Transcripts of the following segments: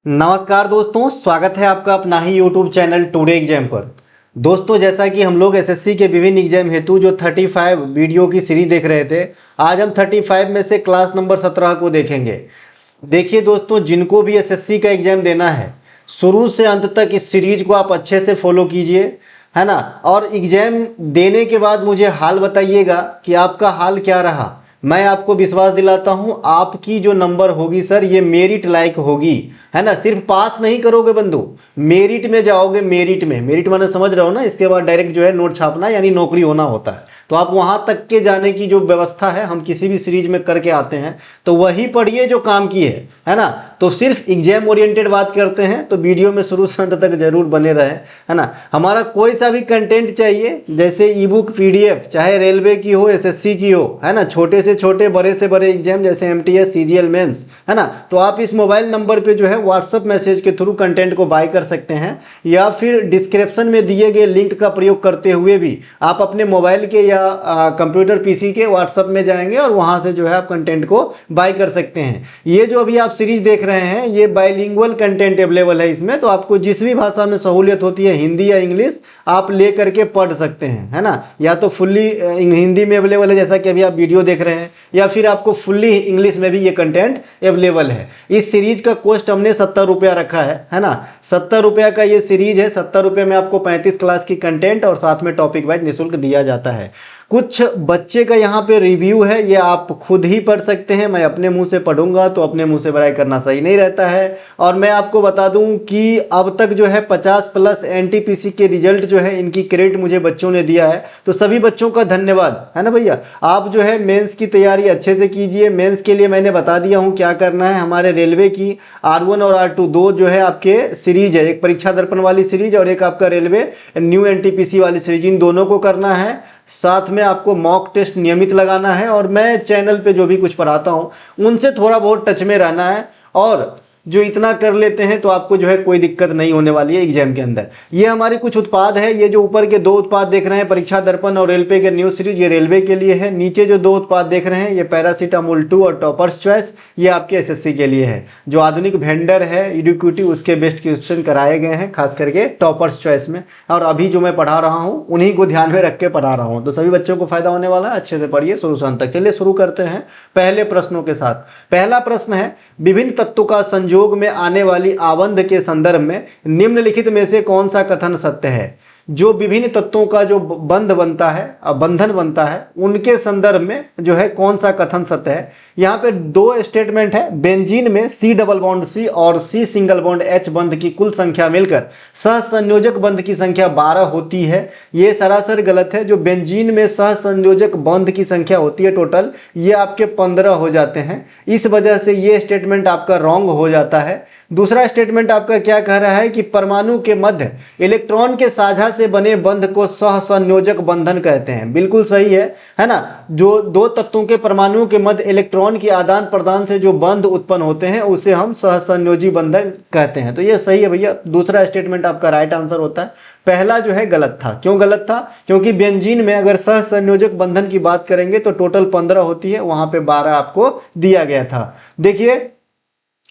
नमस्कार दोस्तों, स्वागत है आपका अपना ही यूट्यूब चैनल टुडे एग्जाम पर। दोस्तों, जैसा कि हम लोग एसएससी के विभिन्न एग्जाम हेतु जो 35 वीडियो की सीरीज देख रहे थे, आज हम 35 में से क्लास नंबर 17 को देखेंगे। देखिए दोस्तों, जिनको भी एसएससी का एग्जाम देना है, शुरू से अंत तक इस सीरीज को आप अच्छे से फॉलो कीजिए, है ना। और एग्जाम देने के बाद मुझे हाल बताइएगा कि आपका हाल क्या रहा। मैं आपको विश्वास दिलाता हूं, आपकी जो नंबर होगी सर, ये मेरिट लायक होगी, है ना। सिर्फ पास नहीं करोगे बंधु, मेरिट में जाओगे। मेरिट माने समझ रहे हो ना। इसके बाद डायरेक्ट जो है नोट छापना यानी नौकरी होना होता है। तो आप वहां तक के जाने की जो व्यवस्था है हम किसी भी सीरीज में करके आते हैं, तो वही पढ़िए जो काम की है ना। तो सिर्फ एग्जाम ओरिएंटेड बात करते हैं, तो वीडियो में शुरू से अंत तक जरूर बने रहे, है ना। हमारा कोई सा भी कंटेंट चाहिए, जैसे ई बुक, पीडीएफ, चाहे रेलवे की हो, एसएससी की हो, है ना, छोटे से छोटे, बड़े से बड़े एग्जाम जैसे एमटीएस, सीजीएल मेंस, है ना। तो आप इस मोबाइल नंबर पे जो है व्हाट्सएप मैसेज के थ्रू कंटेंट को बाय कर सकते हैं, या फिर डिस्क्रिप्शन में दिए गए लिंक का प्रयोग करते हुए भी आप अपने मोबाइल के या कंप्यूटर पीसी के व्हाट्सएप में जाएंगे और वहां से जो है आप कंटेंट को बाय कर सकते हैं। ये जो अभी आप सीरीज देख रहे हैं, ये बाइलिंगुअल कंटेंट अवेलेबल है इसमें, तो आपको जिस भी भाषा में सहूलियत होती है, हिंदी या इंग्लिश, आप ले करके पढ़ सकते हैं, है ना। या तो फुल्ली हिंदी में अवेलेबल है जैसा कि अभी आप वीडियो देख रहे हैं, या फिर आपको फुल्ली इंग्लिश में भी ये कंटेंट अवेलेबल है। इस सीरीज का कॉस्ट हमने 70 रुपया रखा है ना। 70 रुपया का ये सीरीज है। 70 रुपये में आपको 35 क्लास की कंटेंट और साथ में टॉपिक वाइज निःशुल्क दिया जाता है। कुछ बच्चे का यहाँ पे रिव्यू है, ये आप खुद ही पढ़ सकते हैं। मैं अपने मुंह से पढ़ूंगा तो अपने मुंह से बड़ाई करना सही नहीं रहता है। और मैं आपको बता दूं कि अब तक जो है 50+ एनटीपीसी के रिजल्ट जो है इनकी क्रेडिट मुझे बच्चों ने दिया है, तो सभी बच्चों का धन्यवाद, है ना भैया। आप जो है मेंस की तैयारी अच्छे से कीजिए। मेंस के लिए मैंने बता दिया हूँ क्या करना है। हमारे रेलवे की R1 और R2 दो जो है आपके सीरीज है, एक परीक्षा दर्पण वाली सीरीज और एक आपका रेलवे न्यू एनटीपीसी वाली सीरीज, इन दोनों को करना है। साथ में आपको मॉक टेस्ट नियमित लगाना है, और मैं चैनल पे जो भी कुछ पढ़ाता हूं उनसे थोड़ा बहुत टच में रहना है। और जो इतना कर लेते हैं तो आपको जो है कोई दिक्कत नहीं होने वाली है एग्जाम के अंदर। ये हमारे कुछ उत्पाद है। ये जो ऊपर के दो उत्पाद देख रहे हैं, परीक्षा दर्पण और रेलवे के न्यूज सीरीज, ये रेलवे के लिए है। नीचे जो दो उत्पाद देख रहे हैं, ये पैरासीटामोल 2 और टॉपर्स चॉइस, ये आपके एसएससी के लिए है। जो आधुनिक वेंडर है एडुकेटी, उसके बेस्ट क्वेश्चन कराए गए हैं, खास करके टॉपर्स चॉइस में। और अभी जो मैं पढ़ा रहा हूँ उन्हीं को ध्यान में रख के पढ़ा रहा हूँ, तो सभी बच्चों को फायदा होने वाला है। अच्छे से पढ़िए शुरू से अंत तक। चलिए शुरू करते हैं पहले प्रश्नों के साथ। पहला प्रश्न है, विभिन्न तत्वों का संयोग में आने वाली आबंध के संदर्भ में निम्नलिखित में से कौन सा कथन सत्य है। जो विभिन्न तत्वों का जो बंध बनता है, बंधन बनता है, उनके संदर्भ में जो है कौन सा कथन सत्य है। यहाँ पे दो स्टेटमेंट है। बेंजीन में C डबल बॉन्ड C और C सिंगल बॉन्ड H बंध की कुल संख्या मिलकर सहसंयोजक बंध की संख्या 12 होती है। ये सरासर गलत है। जो बेंजीन में सहसंयोजक बंध की संख्या होती है टोटल, ये आपके 15 हो जाते हैं। इस वजह से ये स्टेटमेंट आपका रॉन्ग हो जाता है। दूसरा स्टेटमेंट आपका क्या कह रहा है कि परमाणु के मध्य इलेक्ट्रॉन के साझा से बने बंध को सहसंयोजक बंधन कहते हैं। बिल्कुल सही है ना। जो दो तत्वों के परमाणुओं के मध्य इलेक्ट्रॉन की आदान प्रदान से जो बंध उत्पन्न होते हैं उसे हम सहसंयोजी बंधन कहते हैं। तो ये सही है भैया। दूसरा स्टेटमेंट आपका राइट आंसर होता है। पहला जो है गलत था। क्यों गलत था? क्योंकि बेंजीन में अगर सहसंयोजक बंधन की बात करेंगे तो टोटल 15 होती है, वहां पे 12 आपको दिया गया था। देखिए,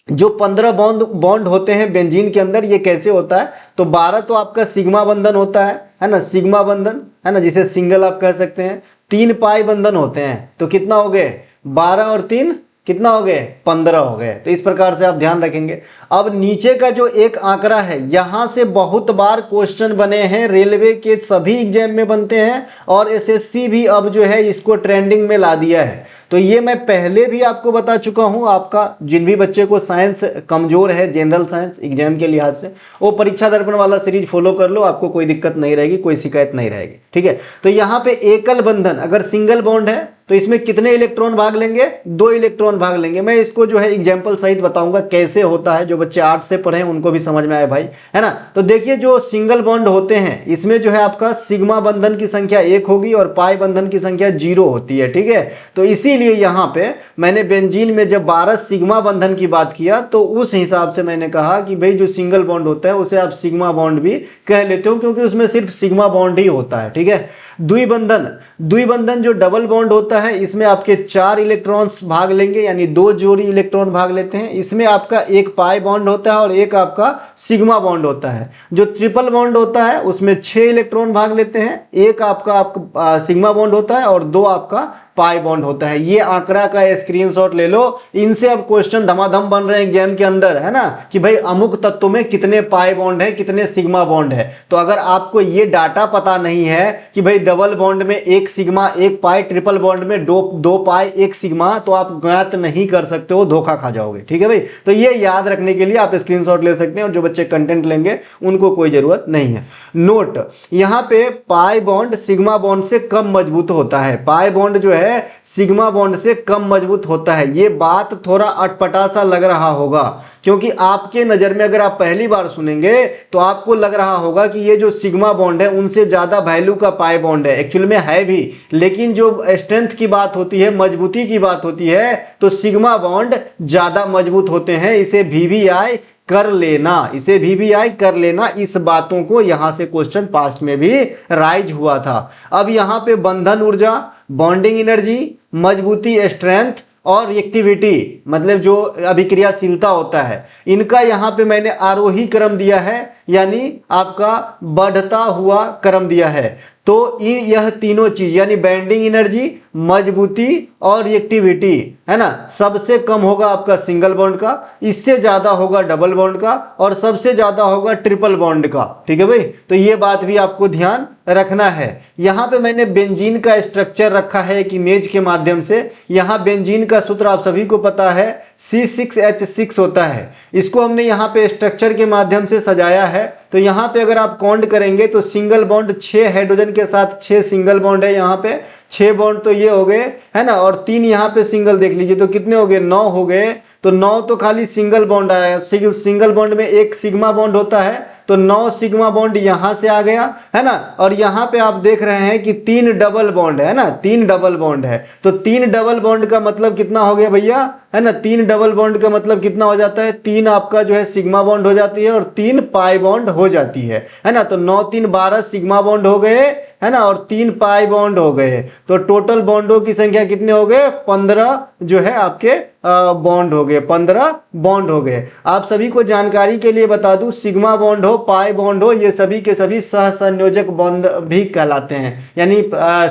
जो 15 बॉन्ड होते हैं बेंजीन के अंदर, ये कैसे होता है? तो 12 तो आपका सिग्मा बंधन होता है ना, सिग्मा बंधन, है ना, जिसे सिंगल आप कह सकते हैं। 3 पाई बंधन होते हैं, तो कितना हो गए? 12 और 3 कितना हो गए? 15 हो गए। तो इस प्रकार से आप ध्यान रखेंगे। अब नीचे का जो एक आंकड़ा है, यहां से बहुत बार क्वेश्चन बने हैं, रेलवे के सभी एग्जाम में बनते हैं, और एसएससी भी अब जो है इसको ट्रेंडिंग में ला दिया है। तो ये मैं पहले भी आपको बता चुका हूं। आपका जिन भी बच्चे को साइंस कमजोर है, जनरल साइंस एग्जाम के लिहाज से, वो परीक्षा दर्पण वाला सीरीज फॉलो कर लो, आपको कोई दिक्कत नहीं रहेगी, कोई शिकायत नहीं रहेगी। ठीक है। तो यहाँ पे एकल बंधन, अगर सिंगल बॉन्ड है तो इसमें कितने इलेक्ट्रॉन भाग लेंगे? 2 इलेक्ट्रॉन भाग लेंगे। मैं इसको जो है एग्जाम्पल सहित बताऊंगा कैसे होता है। जो बच्चे 8 से पढ़े उनको भी समझ में आए भाई, है ना। तो देखिए, जो सिंगल बॉन्ड होते हैं इसमें जो है आपका सिग्मा बंधन की संख्या 1 होगी और पाई बंधन की संख्या 0 होती है। ठीक है। तो इसीलिए इसीलिए यहाँ पे मैंने बेंजीन में जब 12 सिग्मा बंधन की बात किया तो उस हिसाब से मैंने कहा कि भाई जो सिंगल बॉन्ड होता है उसे आप सिग्मा बॉन्ड भी कह लेते हो, क्योंकि उसमें सिर्फ सिग्मा बॉन्ड ही होता है। ठीक है। द्विबंधन जो डबल बॉन्ड होता है इसमें आपके 4 इलेक्ट्रॉन्स भाग लेंगे, यानी 2 जोड़ी इलेक्ट्रॉन भाग लेते हैं। इसमें आपका एक पाई बॉन्ड होता है और एक आपका सिग्मा बॉन्ड होता है। जो ट्रिपल बॉन्ड होता है उसमें 6 इलेक्ट्रॉन भाग लेते हैं, एक आपका सिग्मा बॉन्ड होता है और 2 आपका पाई बॉन्ड होता है। ये आंकड़ा का स्क्रीनशॉट ले लो, इनसे अब क्वेश्चन धमाधम बन रहे हैं एग्जाम के अंदर, है ना, कि भाई अमुक तत्व में कितने पाई बॉन्ड है, कितने सिग्मा बॉन्ड है। तो अगर आपको ये डाटा पता नहीं है कि भाई डबल बॉन्ड में 1 सिग्मा 1 पाई, ट्रिपल बॉन्ड में 2 पाई 1 सिग्मा, तो आप ज्ञात नहीं कर सकते हो, धोखा खा जाओगे। ठीक है भाई, तो ये याद रखने के लिए आप स्क्रीनशॉट ले सकते हैं, और जो बच्चे कंटेंट लेंगे उनको कोई जरूरत नहीं है। नोट, यहाँ पे पाई बॉन्ड सिग्मा बॉन्ड से कम मजबूत होता है। पाई बॉन्ड जो है सिग्मा बॉन्ड से कम मजबूत होता है। ये बात थोड़ा अटपटा सा लग रहा होगा, क्योंकि आपके नजर में अगर आप पहली बार सुनेंगे तो आपको लग रहा होगा कि ये जो सिग्मा बॉन्ड है उनसे ज्यादा वैल्यू का पाई बॉन्ड है। एक्चुअल में है भी, लेकिन जो स्ट्रेंथ की बात होती है, मजबूती की बात होती है, तो सिग्मा बॉन्ड ज्यादा मजबूत होते हैं। इसे VVI कर लेना, इसे VVI कर लेना। इस बातों को यहां से क्वेश्चन पास्ट में भी राइज हुआ था। अब यहां पे बंधन ऊर्जा, बॉन्डिंग एनर्जी, मजबूती स्ट्रेंथ और रिएक्टिविटी मतलब जो अभिक्रियाशीलता होता है, इनका यहाँ पे मैंने आरोही क्रम दिया है, यानी आपका बढ़ता हुआ क्रम दिया है। तो यह तीनों चीज यानी बैंडिंग एनर्जी, मजबूती और रिएक्टिविटी, है ना, सबसे कम होगा आपका सिंगल बॉन्ड का, इससे ज्यादा होगा डबल बॉन्ड का, और सबसे ज्यादा होगा ट्रिपल बॉन्ड का। ठीक है भाई, तो ये बात भी आपको ध्यान रखना है। यहाँ पे मैंने बेंजीन का स्ट्रक्चर रखा है एक इमेज के माध्यम से। यहाँ बेंजीन का सूत्र आप सभी को पता है, C6H6 होता है। इसको हमने यहाँ पे स्ट्रक्चर के माध्यम से सजाया है। तो यहाँ पे अगर आप काउंट करेंगे तो सिंगल बॉन्ड 6 हाइड्रोजन के साथ 6 सिंगल बॉन्ड है, यहाँ पे 6 बॉन्ड तो ये हो गए, है ना, और 3 यहाँ पे सिंगल देख लीजिए, तो कितने हो गए, 9 हो गए। तो 9 तो खाली सिंगल बॉन्ड आया, सिंगल बॉन्ड में एक सिग्मा बॉन्ड होता है, तो 9 सिग्मा बॉन्ड यहां से आ गया, है ना। और यहां पे आप देख रहे हैं कि 3 डबल बॉन्ड है ना, 3 डबल बॉन्ड है। तो 3 डबल बॉन्ड का मतलब कितना हो गया भैया, है ना, 3 डबल बॉन्ड का मतलब कितना हो जाता है, 3 आपका जो है सिग्मा बॉन्ड हो जाती है और 3 पाई बॉन्ड हो जाती है ना। तो 9 3 12 सिग्मा बॉन्ड हो गए, है ना, और 3 पाई बॉन्ड हो गए। तो टोटल बॉन्डों की संख्या कितने हो गए, 15 जो है आपके बॉन्ड हो गए, 15 बॉन्ड हो गए। आप सभी को जानकारी के लिए बता दूं, सिग्मा बॉन्ड हो, पाई बॉन्ड हो, ये सभी के सभी सहसंयोजक बॉन्ड भी कहलाते हैं। यानी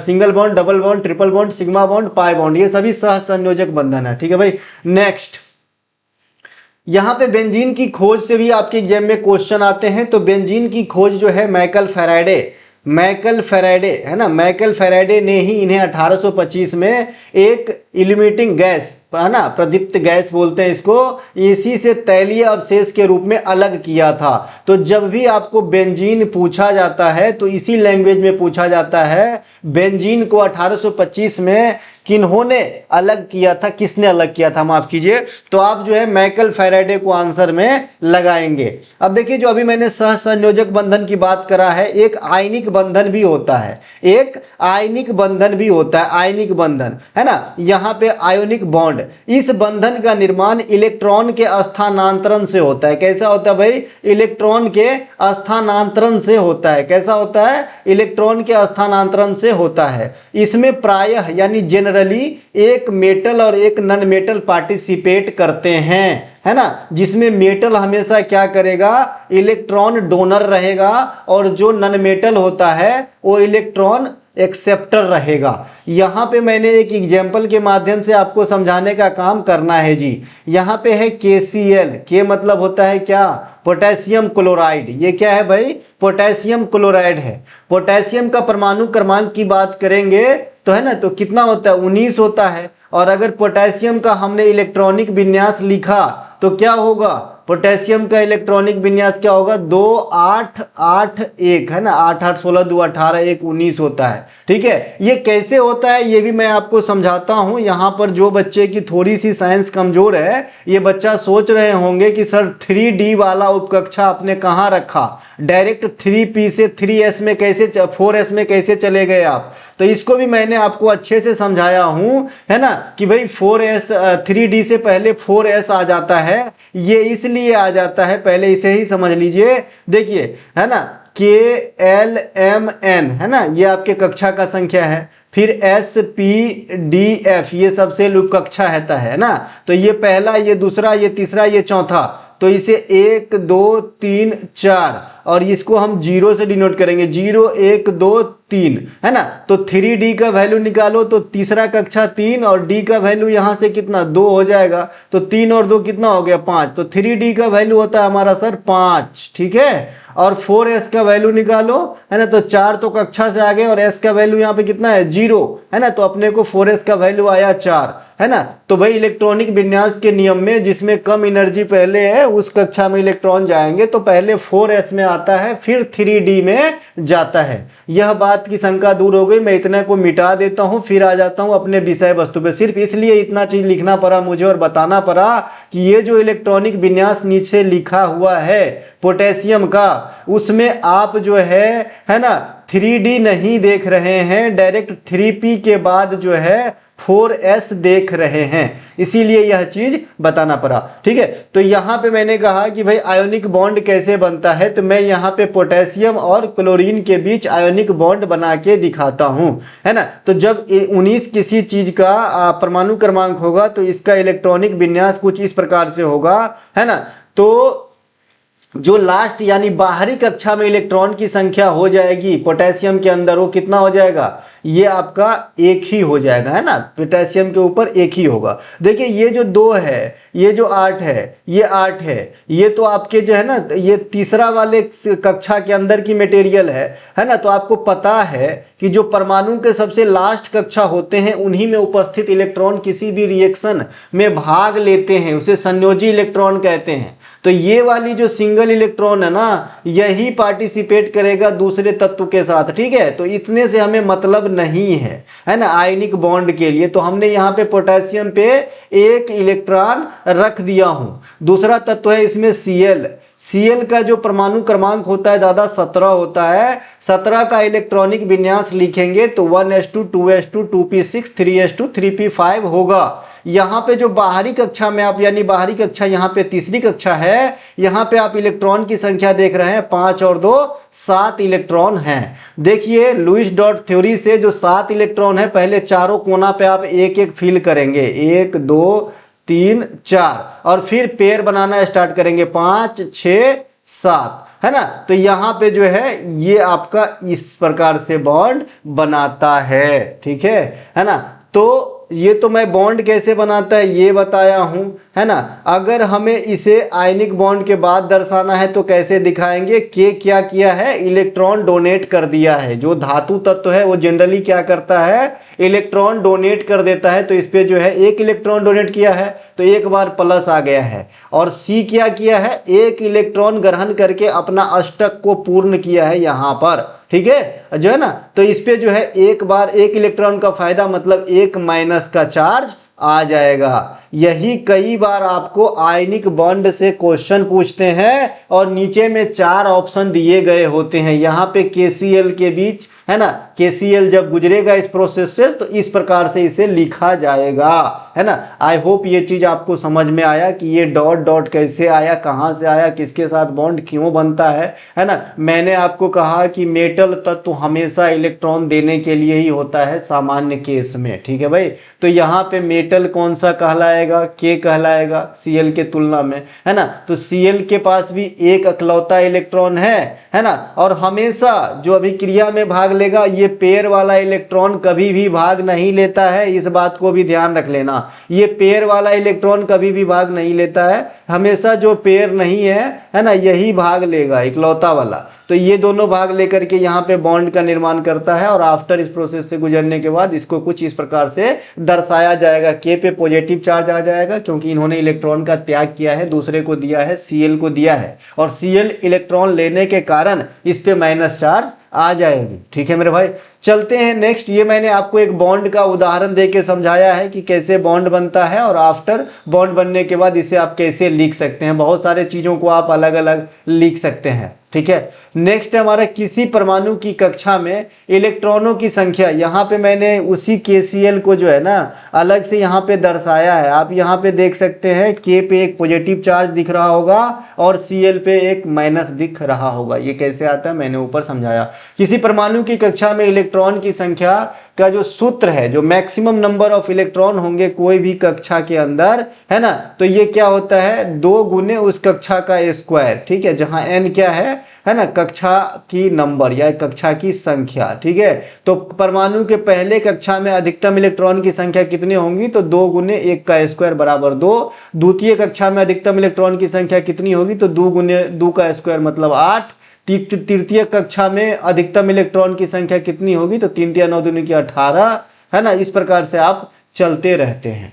single bond, double bond, triple bond, sigma bond, pi bond, ये सभी सहसंयोजक बंधन है। ठीक है भाई। नेक्स्ट, यहाँ पे बेंजीन की खोज से भी आपके एग्जाम में क्वेश्चन आते हैं। तो बेंजीन की खोज जो है माइकल फैराडे, है ना, माइकल फैराडे ने ही इन्हें 1825 में एक इल्यूमिनेटिंग गैस, है ना, प्रदीप्त गैस बोलते हैं इसको, इसी से तैलीय अवशेष के रूप में अलग किया था। तो जब भी आपको बेंजीन पूछा जाता है तो इसी लैंग्वेज में पूछा जाता है, बेंजीन को 1825 में किन्होंने अलग किया था, किसने अलग किया था, माफ कीजिए। तो आप जो है माइकल फैराडे को आंसर में लगाएंगे। अब देखिए, जो अभी मैंने सहसंयोजक बंधन की बात करा है, एक आयनिक बंधन भी होता है, एक आयनिक बंधन भी होता है, आयनिक बंधन, है ना, यहाँ पे आयोनिक बॉन्ड। इस बंधन का निर्माण इलेक्ट्रॉन के स्थानांतरण से होता है। कैसा होता है भाई, इलेक्ट्रॉन के स्थानांतरण से होता है। कैसा होता है, इलेक्ट्रॉन के स्थानांतरण से होता है। इसमें प्रायः यानी जनरली एक मेटल और एक नॉन मेटल पार्टिसिपेट करते हैं, है ना, जिसमें मेटल हमेशा क्या करेगा, इलेक्ट्रॉन डोनर रहेगा, और जो नॉन मेटल होता है वो इलेक्ट्रॉन एक्सेप्टर रहेगा। यहाँ पे मैंने एक एग्जाम्पल के माध्यम से आपको समझाने का काम करना है जी। यहाँ पे है KCl, के मतलब होता है क्या, पोटेशियम क्लोराइड। ये क्या है भाई, पोटेशियम क्लोराइड है। पोटेशियम का परमाणु क्रमांक की बात करेंगे तो, है ना, तो कितना होता है, 19 होता है। और अगर पोटेशियम का हमने इलेक्ट्रॉनिक विन्यास लिखा तो क्या होगा, पोटेशियम का इलेक्ट्रॉनिक विन्यास क्या होगा, 2 8 8 1, है ना, 8 8 16 2 18 1 19 होता है। ठीक है, ये कैसे होता है ये भी मैं आपको समझाता हूं। यहाँ पर जो बच्चे की थोड़ी सी साइंस कमजोर है, ये बच्चा सोच रहे होंगे कि सर 3D वाला उपकक्षा आपने कहाँ रखा, डायरेक्ट 3P से 3S में कैसे 4S में कैसे चले गए आप। तो इसको भी मैंने आपको अच्छे से समझाया हूं, है ना, कि भाई 4S 3D से पहले 4S आ जाता है। ये इसलिए आ जाता है, पहले इसे ही समझ लीजिए। देखिए, है ना, KLMN, है ना, ये आपके कक्षा का संख्या है। फिर SPDF, ये सबसे कक्षा है ना। तो ये पहला, ये दूसरा, ये तीसरा, ये चौथा। तो इसे 1 2 3 4 और इसको हम 0 से डिनोट करेंगे, 0 1 2 3, है ना। तो 3D का वैल्यू निकालो तो तीसरा कक्षा 3 और D का वैल्यू यहां से कितना 2 हो जाएगा। तो 3 और 2 कितना हो गया 5। तो 3D का वैल्यू होता है हमारा सर 5, ठीक है। और 4S का वैल्यू निकालो, है ना। तो 4 तो कक्षा से आ गए और S का वैल्यू यहाँ पे कितना है 0, है ना। तो अपने को 4S का वैल्यू आया 4, है ना। तो भाई इलेक्ट्रॉनिक विन्यास के नियम में जिसमें कम एनर्जी पहले है उस कक्षा में इलेक्ट्रॉन जाएंगे, तो पहले 4S में आता है फिर 3D में जाता है। यह बात की शंका दूर हो गई। मैं इतना को मिटा देता हूं, फिर आ जाता हूं अपने विषय वस्तु पे। सिर्फ इसलिए इतना चीज लिखना पड़ा मुझे और बताना पड़ा कि ये जो इलेक्ट्रॉनिक विन्यास नीचे लिखा हुआ है पोटेशियम का, उसमें आप जो है ना 3D नहीं देख रहे हैं, डायरेक्ट 3P के बाद जो है 4S देख रहे हैं, इसीलिए यह चीज बताना पड़ा, ठीक है। तो यहां पे मैंने कहा कि भाई आयोनिक बॉन्ड कैसे बनता है, तो मैं यहां पे पोटेशियम और क्लोरीन के बीच आयोनिक बॉन्ड बना के दिखाता हूं, है ना। तो जब 19 किसी चीज का परमाणु क्रमांक होगा तो इसका इलेक्ट्रॉनिक विन्यास कुछ इस प्रकार से होगा, है ना। तो जो लास्ट यानी बाहरी कक्षा में इलेक्ट्रॉन की संख्या हो जाएगी पोटेशियम के अंदर, वो कितना हो जाएगा, ये आपका एक ही हो जाएगा, है ना। पोटेशियम के ऊपर एक ही होगा। देखिए ये जो 2 है, ये जो 8 है, ये 8 है, ये तो आपके जो है ना, ये तीसरा वाले कक्षा के अंदर की मटेरियल है ना। तो आपको पता है कि जो परमाणु के सबसे लास्ट कक्षा होते हैं उन्हीं में उपस्थित इलेक्ट्रॉन किसी भी रिएक्शन में भाग लेते हैं, उसे संयोजी इलेक्ट्रॉन कहते हैं। तो ये वाली जो सिंगल इलेक्ट्रॉन है ना, यही पार्टिसिपेट करेगा दूसरे तत्व के साथ, ठीक है। तो इतने से हमें मतलब नहीं है ना आयनिक बॉन्ड के लिए। तो हमने यहाँ पे पोटेशियम पे एक इलेक्ट्रॉन रख दिया हूं। दूसरा तत्व है इसमें Cl का जो परमाणु क्रमांक होता है दादा 17 होता है। 17 का इलेक्ट्रॉनिक विन्यास लिखेंगे तो 1s2 2s2 2p6 3s2 3p5 होगा। यहाँ पे जो बाहरी कक्षा में आप, यानी बाहरी कक्षा यहाँ पे तीसरी कक्षा है, यहाँ पे आप इलेक्ट्रॉन की संख्या देख रहे हैं 5 और 2 7 इलेक्ट्रॉन हैं। देखिए लुईस डॉट थ्योरी से जो 7 इलेक्ट्रॉन है, पहले चारों कोना पे आप एक एक फिल करेंगे, 1 2 3 4, और फिर पेयर बनाना स्टार्ट करेंगे 5 6 7, है ना। तो यहाँ पे जो है ये आपका इस प्रकार से बॉन्ड बनाता है, ठीक है ना। तो ये तो मैं बॉन्ड कैसे बनाता है ये बताया हूं, है ना। अगर हमें इसे आयनिक बॉन्ड के बाद दर्शाना है तो कैसे दिखाएंगे। के क्या किया है, इलेक्ट्रॉन डोनेट कर दिया है। जो धातु तत्व है वो जनरली क्या करता है, इलेक्ट्रॉन डोनेट कर देता है। तो इस पे जो है एक इलेक्ट्रॉन डोनेट किया है तो एक बार प्लस आ गया है। और सी क्या किया है, एक इलेक्ट्रॉन ग्रहण करके अपना अष्टक को पूर्ण किया है यहाँ पर, ठीक है जो है ना। तो इस पे जो है एक बार एक इलेक्ट्रॉन का फायदा मतलब एक माइनस का चार्ज आ जाएगा। यही कई बार आपको आयनिक बॉन्ड से क्वेश्चन पूछते हैं और नीचे में 4 ऑप्शन दिए गए होते हैं। यहाँ पे KCl के बीच, है ना, KCl जब गुजरेगा इस प्रोसेस से तो इस प्रकार से इसे लिखा जाएगा, है ना। आई होप ये चीज आपको समझ में आया कि ये डॉट डॉट कैसे आया, कहाँ से आया, किसके साथ बॉन्ड क्यों बनता है ना। मैंने आपको कहा कि मेटल तत्व हमेशा इलेक्ट्रॉन देने के लिए ही होता है सामान्य केस में, ठीक है भाई। तो यहाँ पे मेटल कौन सा कहलाएगा, K कहलाएगा Cl के तुलना में, है ना। तो Cl के पास भी एक अकलौता इलेक्ट्रॉन है ना। और हमेशा जो अभिक्रिया में भाग लेगा, ये पेयर वाला इलेक्ट्रॉन कभी भी भाग नहीं लेता है, इस बात को भी ध्यान रख लेना। ये पेयर वाला इलेक्ट्रॉन कभी भी भाग नहीं लेता है, हमेशा जो पेयर नहीं है ना, यही भाग लेगा, इकलौता वाला। तो ये दोनों भाग लेकर के यहाँ पे बॉन्ड का निर्माण करता है। और आफ्टर इस प्रोसेस से गुजरने के बाद इसको कुछ इस प्रकार से दर्शाया जाएगा। के पे पॉजिटिव चार्ज आ जाएगा क्योंकि इन्होंने इलेक्ट्रॉन का त्याग किया है, दूसरे को दिया है, Cl को दिया है, और Cl इलेक्ट्रॉन लेने के कारण इस पे माइनस चार्ज आ जाएगी, ठीक है मेरे भाई। चलते हैं नेक्स्ट। ये मैंने आपको एक बॉन्ड का उदाहरण देके समझाया है कि कैसे बॉन्ड बनता है और आफ्टर बॉन्ड बनने के बाद इसे आप कैसे लिख सकते हैं। बहुत सारे चीज़ों को आप अलग अलग लिख सकते हैं, ठीक है। नेक्स्ट हमारा किसी परमाणु की कक्षा में इलेक्ट्रॉनों की संख्या, यहाँ पे मैंने उसी KCl को जो है ना अलग से यहाँ पे दर्शाया है। आप यहाँ पे देख सकते हैं K पे एक पॉजिटिव चार्ज दिख रहा होगा और Cl पे एक माइनस दिख रहा होगा। ये कैसे आता है मैंने ऊपर समझाया। किसी परमाणु की कक्षा में इलेक्ट्रॉन की संख्या का जो सूत्र है, जो मैक्सिमम नंबर ऑफ इलेक्ट्रॉन होंगे कोई भी कक्षा के अंदर, है ना, तो ये क्या होता है 2 गुने उस कक्षा का स्क्वायर, ठीक है, जहां n क्या है ना, कक्षा की नंबर या कक्षा की संख्या, ठीक है। तो परमाणु के पहले कक्षा में अधिकतम इलेक्ट्रॉन की संख्या कितनी होंगी, तो 2 गुने 1 का स्क्वायर बराबर 2। द्वितीय कक्षा में अधिकतम इलेक्ट्रॉन की संख्या कितनी होगी, तो 2 गुने 2 का स्क्वायर मतलब 8। तृतीय कक्षा में अधिकतम इलेक्ट्रॉन की संख्या कितनी होगी, तो 3 3 9 दूनी की 18, है ना। इस प्रकार से आप चलते रहते हैं,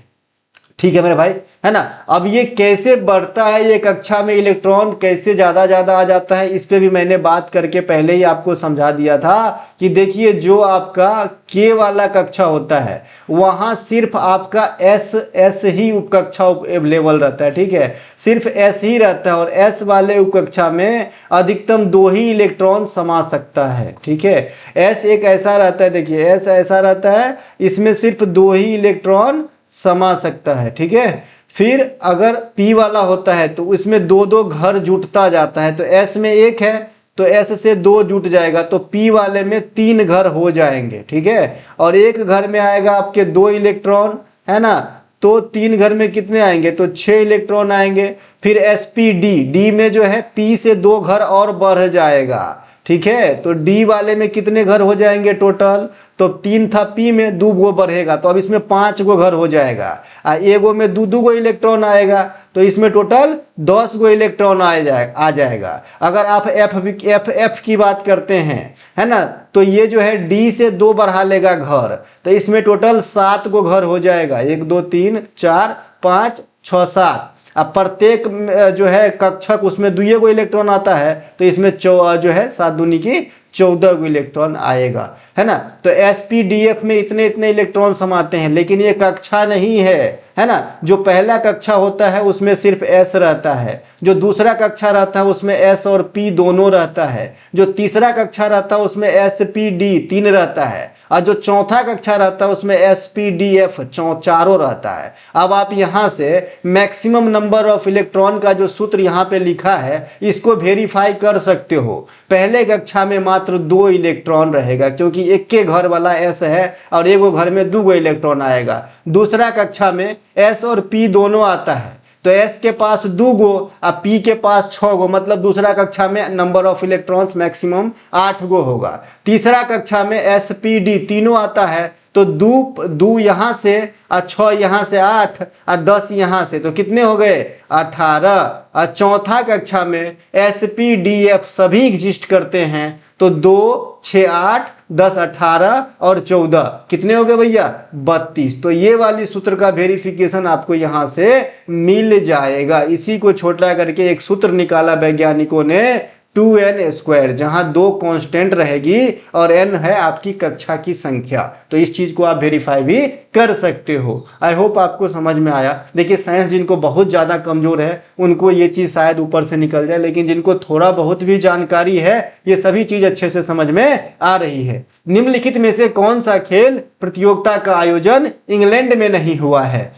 ठीक है मेरे भाई, है ना। अब ये कैसे बढ़ता है, ये कक्षा में इलेक्ट्रॉन कैसे ज्यादा आ जाता है, इस पे भी मैंने बात करके पहले ही आपको समझा दिया था कि देखिए जो आपका K वाला कक्षा होता है वहां सिर्फ आपका S ही उपकक्षा अवेलेबल रहता है, ठीक है, सिर्फ S ही रहता है। और S वाले उपकक्षा में अधिकतम 2 ही इलेक्ट्रॉन समा सकता है, ठीक है। S एक ऐसा रहता है, देखिए S ऐसा रहता है, इसमें सिर्फ 2 ही इलेक्ट्रॉन समा सकता है, ठीक है। फिर अगर P वाला होता है तो उसमें 2 घर जुटता जाता है, तो S में 1 है तो S से 2 जुट जाएगा, तो P वाले में 3 घर हो जाएंगे, ठीक है। और एक घर में आएगा आपके 2 इलेक्ट्रॉन, है ना, तो 3 घर में कितने आएंगे, तो 6 इलेक्ट्रॉन आएंगे। फिर sp_d में जो है P से 2 घर और बढ़ जाएगा, ठीक है। तो D वाले में कितने घर हो जाएंगे टोटल, तो 3 था P में, 2 गो बढ़ेगा तो अब इसमें 5 गो घर हो जाएगा। एगो में 2 गो इलेक्ट्रॉन आएगा तो इसमें टोटल 10 गो इलेक्ट्रॉन आ जाएगा। अगर आप F की बात करते हैं, है ना, तो ये जो है D से 2 बढ़ा लेगा घर, तो इसमें टोटल 7 गो घर हो जाएगा। 1 2 3 4 5 6 7। अब प्रत्येक जो है कक्षक उसमें 2 गो इलेक्ट्रॉन आता है, तो इसमें जो है 7 दूनी की 14 गो इलेक्ट्रॉन आएगा, है ना। तो sp_df में इतने इलेक्ट्रॉन समाते हैं, लेकिन ये कक्षा नहीं है ना। जो पहला कक्षा होता है उसमें सिर्फ S रहता है, जो दूसरा कक्षा रहता है उसमें S और P दोनों रहता है, जो तीसरा कक्षा रहता है उसमें sp_d 3 रहता है, और जो चौथा कक्षा रहता है उसमें sp_df चारों रहता है। अब आप यहां से मैक्सिमम नंबर ऑफ इलेक्ट्रॉन का जो सूत्र यहां पे लिखा है इसको वेरीफाई कर सकते हो। पहले कक्षा में मात्र 2 इलेक्ट्रॉन रहेगा क्योंकि एक के घर वाला S है और एक घर में 2 गो इलेक्ट्रॉन आएगा। दूसरा कक्षा में S और P दोनों आता है, तो S के पास 2 गो और P के पास 6 गो, मतलब दूसरा कक्षा में नंबर ऑफ इलेक्ट्रॉन्स मैक्सिमम 8 गो होगा। तीसरा कक्षा में sp_d तीनों आता है, तो 2 यहाँ से और 6 यहाँ से 8 और 10 यहाँ से, तो कितने हो गए 18। और चौथा कक्षा में sp_df सभी एग्जिस्ट करते हैं, तो 2 6 8 10 18 और 14 कितने हो गए भैया 32। तो ये वाली सूत्र का वेरिफिकेशन आपको यहां से मिल जाएगा। इसी को छोटा करके एक सूत्र निकाला वैज्ञानिकों ने 2n², जहां 2 कांस्टेंट रहेगी और n है आपकी कक्षा की संख्या। तो इस चीज को आप वेरीफाई भी कर सकते हो। आई होप आपको समझ में आया। देखिए साइंस जिनको बहुत ज्यादा कमजोर है उनको ये चीज शायद ऊपर से निकल जाए, लेकिन जिनको थोड़ा बहुत भी जानकारी है ये सभी चीज अच्छे से समझ में आ रही है। निम्नलिखित में से कौन सा खेल प्रतियोगिता का आयोजन इंग्लैंड में नहीं हुआ है।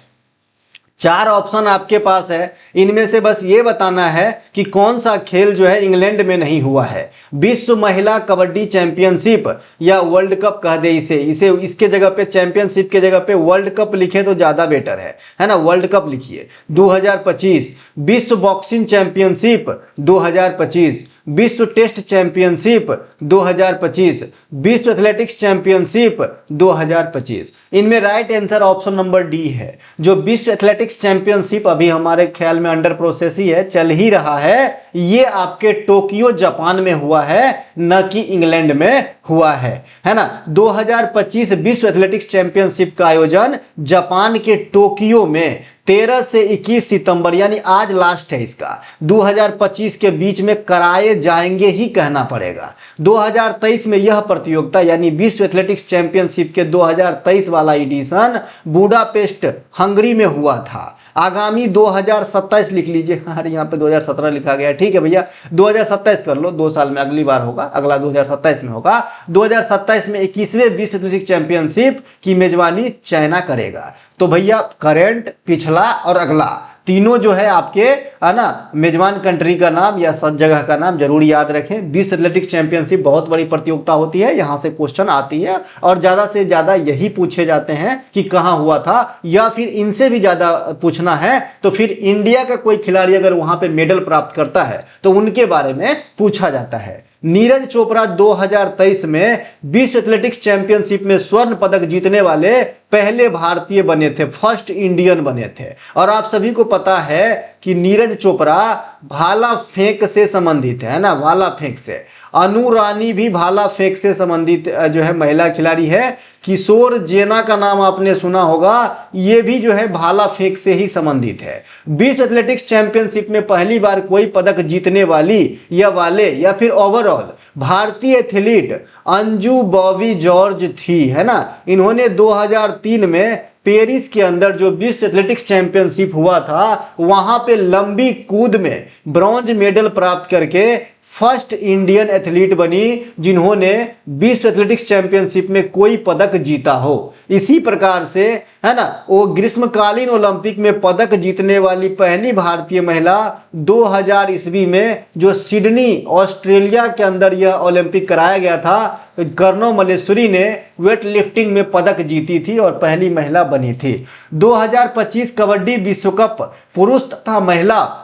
4 ऑप्शन आपके पास है, इनमें से बस ये बताना है कि कौन सा खेल जो है इंग्लैंड में नहीं हुआ है। विश्व महिला कबड्डी चैंपियनशिप या वर्ल्ड कप कह दे इसे इसके जगह पे चैंपियनशिप के जगह पे वर्ल्ड कप लिखे तो ज्यादा बेटर है ना, वर्ल्ड कप लिखिए। 2025 विश्व बॉक्सिंग चैंपियनशिप 2025, विश्व टेस्ट चैंपियनशिप 2025, विश्व एथलेटिक्स चैंपियनशिप 2025। इनमें right answer option number D है। जो विश्व एथलेटिक्स चैंपियनशिप अभी हमारे ख्याल में अंडर प्रोसेस ही है, चल ही रहा है, ये आपके टोक्यो जापान में हुआ है, न कि इंग्लैंड में हुआ है ना। 2025 विश्व एथलेटिक्स चैंपियनशिप का आयोजन जापान के टोक्यो में 13 से 21 सितंबर यानी आज लास्ट है इसका 2025 के बीच में कराए जाएंगे ही कहना पड़ेगा। 2023 में यह प्रतियोगिता यानी विश्व एथलेटिक्स चैंपियनशिप के 2023 वाला एडिशन बुडापेस्ट हंगरी में हुआ था। आगामी 2027 लिख लीजिए, अरे यहाँ पे 2017 लिखा गया, ठीक है भैया 2027 कर लो, 2 साल में अगली बार होगा, अगला 2027 में होगा। 2027 में 21वें विश्व एथलेटिक्स चैंपियनशिप की मेजबानी चाइना करेगा। तो भैया करंट, पिछला और अगला तीनों जो है आपके है ना मेजबान कंट्री का नाम या सब जगह का नाम जरूर याद रखें। विश्व एथलेटिक्स चैंपियनशिप बहुत बड़ी प्रतियोगिता होती है, यहाँ से क्वेश्चन आती है और ज्यादा से ज्यादा यही पूछे जाते हैं कि कहाँ हुआ था, या फिर इनसे भी ज्यादा पूछना है तो फिर इंडिया का कोई खिलाड़ी अगर वहां पे मेडल प्राप्त करता है तो उनके बारे में पूछा जाता है। नीरज चोपड़ा 2023 में विश्व एथलेटिक्स चैंपियनशिप में स्वर्ण पदक जीतने वाले पहले भारतीय बने थे, फर्स्ट इंडियन बने थे। और आप सभी को पता है कि नीरज चोपड़ा भाला फेंक से संबंधित है ना, भाला फेंक से। अनु रानी भी भाला फेंक से संबंधित जो है महिला खिलाड़ी है। किशोर जेना का नाम आपने सुना होगा, ये भी जो है भाला फेंक से ही संबंधित है। विश्व एथलेटिक्स चैंपियनशिप में पहली बार कोई पदक जीतने वाली या वाले या फिर ओवरऑल भारतीय एथलीट अंजू बॉबी जॉर्ज थी, है ना। इन्होंने 2003 में पेरिस के अंदर जो विश्व एथलेटिक्स चैंपियनशिप हुआ था वहां पे लंबी कूद में ब्रॉन्ज मेडल प्राप्त करके फर्स्ट इंडियन एथलीट बनी जिन्होंने विश्व एथलेटिक्स चैंपियनशिप में कोई पदक जीता हो। इसी प्रकार से है ना वो ग्रीष्मकालीन ओलंपिक में पदक जीतने वाली पहली भारतीय महिला 2000 ईस्वी में जो सिडनी ऑस्ट्रेलिया के अंदर यह ओलंपिक कराया गया था, कर्णो मल्लेश्वरी ने वेट लिफ्टिंग में पदक जीती थी और पहली महिला बनी थी। 2025 कबड्डी विश्व कप पुरुष तथा महिला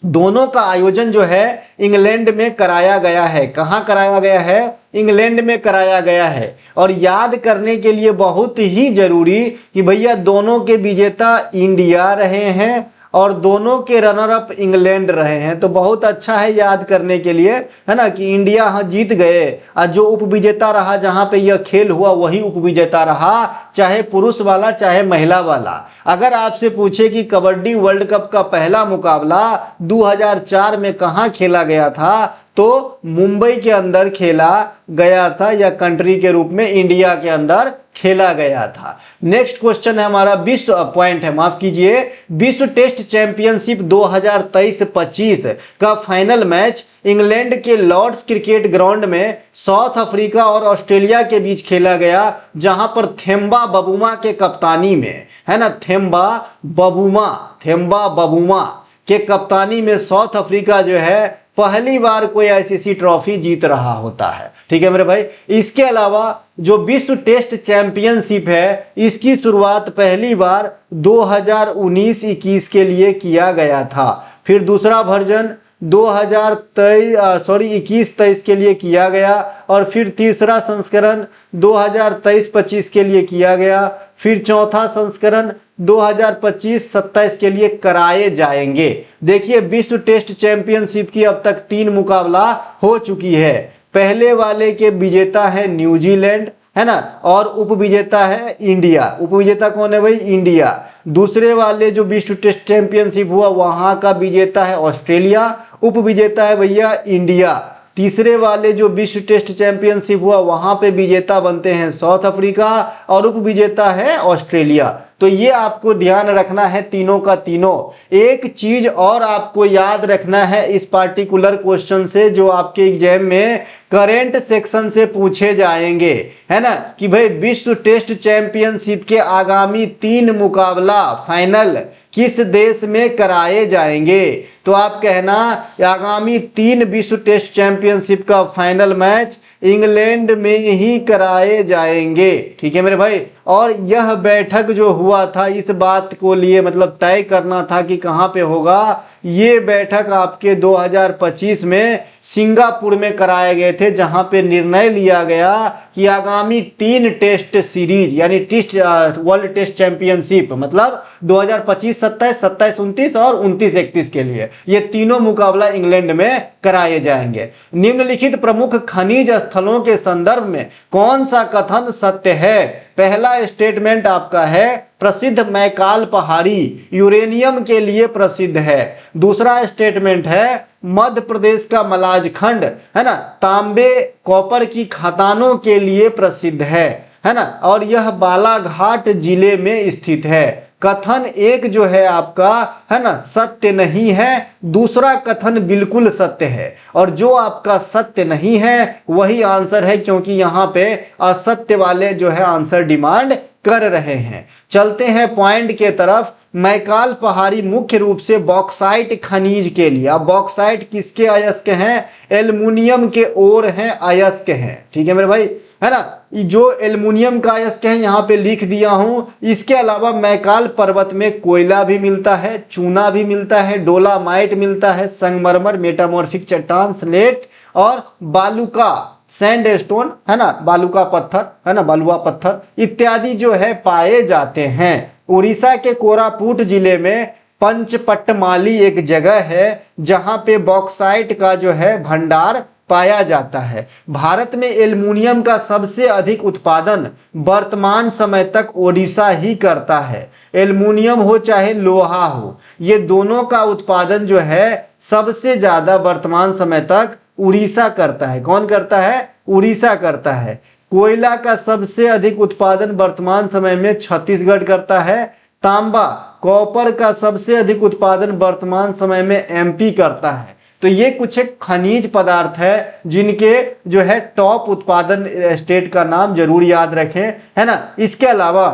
दोनों का आयोजन जो है इंग्लैंड में कराया गया है। कहां कराया गया है? इंग्लैंड में कराया गया है। और याद करने के लिए बहुत ही जरूरी कि भैया दोनों के विजेता इंडिया रहे हैं और दोनों के रनर अप इंग्लैंड रहे हैं। तो बहुत अच्छा है याद करने के लिए, है ना, कि इंडिया हाँ जीत गए और जो उपविजेता रहा जहां पे यह खेल हुआ वही उपविजेता रहा, चाहे पुरुष वाला चाहे महिला वाला। अगर आपसे पूछे कि कबड्डी वर्ल्ड कप का पहला मुकाबला 2004 में कहां खेला गया था तो मुंबई के अंदर खेला गया था, या कंट्री के रूप में इंडिया के अंदर खेला गया था। नेक्स्ट क्वेश्चन है हमारा विश्व पॉइंट है, माफ कीजिए, विश्व टेस्ट चैंपियनशिप 2023-25 का फाइनल मैच इंग्लैंड के लॉर्ड्स क्रिकेट ग्राउंड में साउथ अफ्रीका और ऑस्ट्रेलिया के बीच खेला गया, जहां पर थेम्बा बबूमा के कप्तानी में, है ना, थेम्बा बबूमा के कप्तानी में साउथ अफ्रीका जो है पहली बार कोई आईसीसी ट्रॉफी जीत रहा होता है। ठीक है मेरे भाई। इसके अलावा जो विश्व टेस्ट चैंपियनशिप है इसकी शुरुआत पहली बार 2019-21 के लिए किया गया था, फिर दूसरा वर्जन 21-23 के लिए किया गया, और फिर तीसरा संस्करण 2023-25 के लिए किया गया, फिर चौथा संस्करण 2025-27 के लिए कराए जाएंगे। देखिए विश्व टेस्ट चैंपियनशिप की अब तक 3 मुकाबला हो चुकी है। पहले वाले के विजेता है न्यूजीलैंड, है ना, और उपविजेता है इंडिया। उपविजेता कौन है भाई? इंडिया। दूसरे वाले जो विश्व टेस्ट चैंपियनशिप हुआ वहां का विजेता है ऑस्ट्रेलिया, उपविजेता है भैया इंडिया। तीसरे वाले जो विश्व टेस्ट चैंपियनशिप हुआ वहां पे विजेता बनते हैं साउथ अफ्रीका और उपविजेता है ऑस्ट्रेलिया। तो ये आपको ध्यान रखना है तीनों का तीनों। एक चीज और आपको याद रखना है इस पार्टिकुलर क्वेश्चन से जो आपके एग्जाम में करेंट सेक्शन से पूछे जाएंगे, है ना, कि भाई विश्व टेस्ट चैंपियनशिप के आगामी 3 मुकाबला फाइनल किस देश में कराए जाएंगे। तो आप कहना आगामी 3 विश्व टेस्ट चैंपियनशिप का फाइनल मैच इंग्लैंड में ही कराए जाएंगे। ठीक है मेरे भाई। और यह बैठक जो हुआ था इस बात को लिए मतलब तय करना था कि कहां पे होगा। ये बैठक आपके 2025 में सिंगापुर में कराए गए थे, जहां पे निर्णय लिया गया कि आगामी 3 टेस्ट सीरीज यानी टेस्ट वर्ल्ड टेस्ट चैंपियनशिप मतलब 2025 27 27 29 और 29 31 के लिए ये तीनों मुकाबला इंग्लैंड में कराए जाएंगे। निम्नलिखित प्रमुख खनिज स्थलों के संदर्भ में कौन सा कथन सत्य है? पहला स्टेटमेंट आपका है प्रसिद्ध मैकाल पहाड़ी यूरेनियम के लिए प्रसिद्ध है। दूसरा स्टेटमेंट है मध्य प्रदेश का मलाज खंड है ना तांबे कॉपर की खदानों के लिए प्रसिद्ध है ना, और यह बालाघाट जिले में स्थित है। कथन एक जो है आपका है ना सत्य नहीं है, दूसरा कथन बिल्कुल सत्य है, और जो आपका सत्य नहीं है वही आंसर है, क्योंकि यहाँ पे असत्य वाले जो है आंसर डिमांड कर रहे हैं। चलते हैं पॉइंट के तरफ। मैकाल पहाड़ी मुख्य रूप से बॉक्साइट खनिज के लिए, अब बॉक्साइट किसके अयस्क हैं? एल्युमिनियम के ओर हैं, अयस्क हैं। ठीक है मेरे भाई, है ना, जो एल्युमिनियम का अयस्क है यहाँ पे लिख दिया हूं। इसके अलावा मैकाल पर्वत में कोयला भी मिलता है, चूना भी मिलता है, डोलामाइट मिलता है, संगमरमर, मेटामॉर्फिक चट्टान, स्लेट और बालुका सैंडस्टोन है ना, बालुका पत्थर है ना, बालुआ पत्थर इत्यादि जो है पाए जाते हैं। उड़ीसा के कोरापुट जिले में पंचपट्टमाली एक जगह है जहां पे बॉक्साइट का जो है भंडार पाया जाता है। भारत में एल्युमिनियम का सबसे अधिक उत्पादन वर्तमान समय तक ओडिशा ही करता है। एल्युमिनियम हो चाहे लोहा हो, ये दोनों का उत्पादन जो है सबसे ज्यादा वर्तमान समय तक उड़ीसा करता है। कौन करता है? उड़ीसा करता है। कोयला का सबसे अधिक उत्पादन वर्तमान समय में छत्तीसगढ़ करता है। तांबा कॉपर का सबसे अधिक उत्पादन वर्तमान समय में एमपी करता है। तो ये कुछ एक खनिज पदार्थ है जिनके जो है टॉप उत्पादन स्टेट का नाम जरूर याद रखें, है ना। इसके अलावा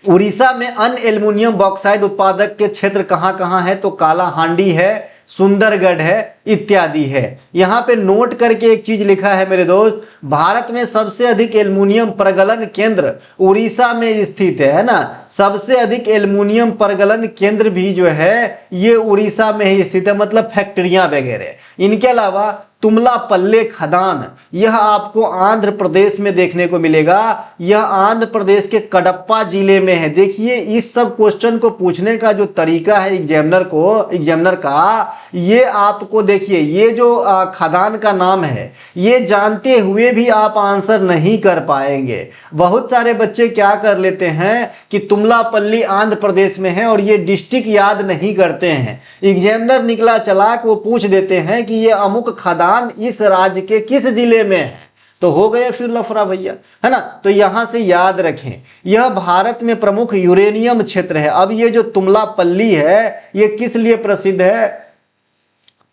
उड़ीसा में अन्य एल्युमिनियम बॉक्साइट उत्पादक के क्षेत्र कहां कहां है? तो कालाहांडी है, सुंदरगढ़ है इत्यादि है। यहाँ पे नोट करके एक चीज लिखा है मेरे दोस्त, भारत में सबसे अधिक एल्युमिनियम प्रगलन केंद्र उड़ीसा में स्थित है ना। सबसे अधिक एल्युमिनियम प्रगलन केंद्र भी जो है ये उड़ीसा में ही स्थित है, मतलब फैक्ट्रियां वगैरह। इनके अलावा तुमलापल्ले खदान, यह आपको आंध्र प्रदेश में देखने को मिलेगा। यह आंध्र प्रदेश के कडप्पा जिले में है। देखिए इस सब क्वेश्चन को पूछने का जो तरीका है एग्जामिनर का, ये आपको देखिए ये जो खदान का नाम है ये जानते हुए भी आप आंसर नहीं कर पाएंगे। बहुत सारे बच्चे क्या कर लेते हैं कि तुमलापल्ली आंध्र प्रदेश में है और ये डिस्ट्रिक्ट याद नहीं करते हैं। एग्जामिनर निकला चालाक, वो पूछ देते हैं कि ये अमुक खदान इस राज्य के किस जिले में है, तो हो गया फिर लफड़ा भैया, है ना। तो यहां से याद रखें यह भारत में प्रमुख यूरेनियम क्षेत्र है। अब ये जो तुमलापल्ली है ये किस लिए प्रसिद्ध है?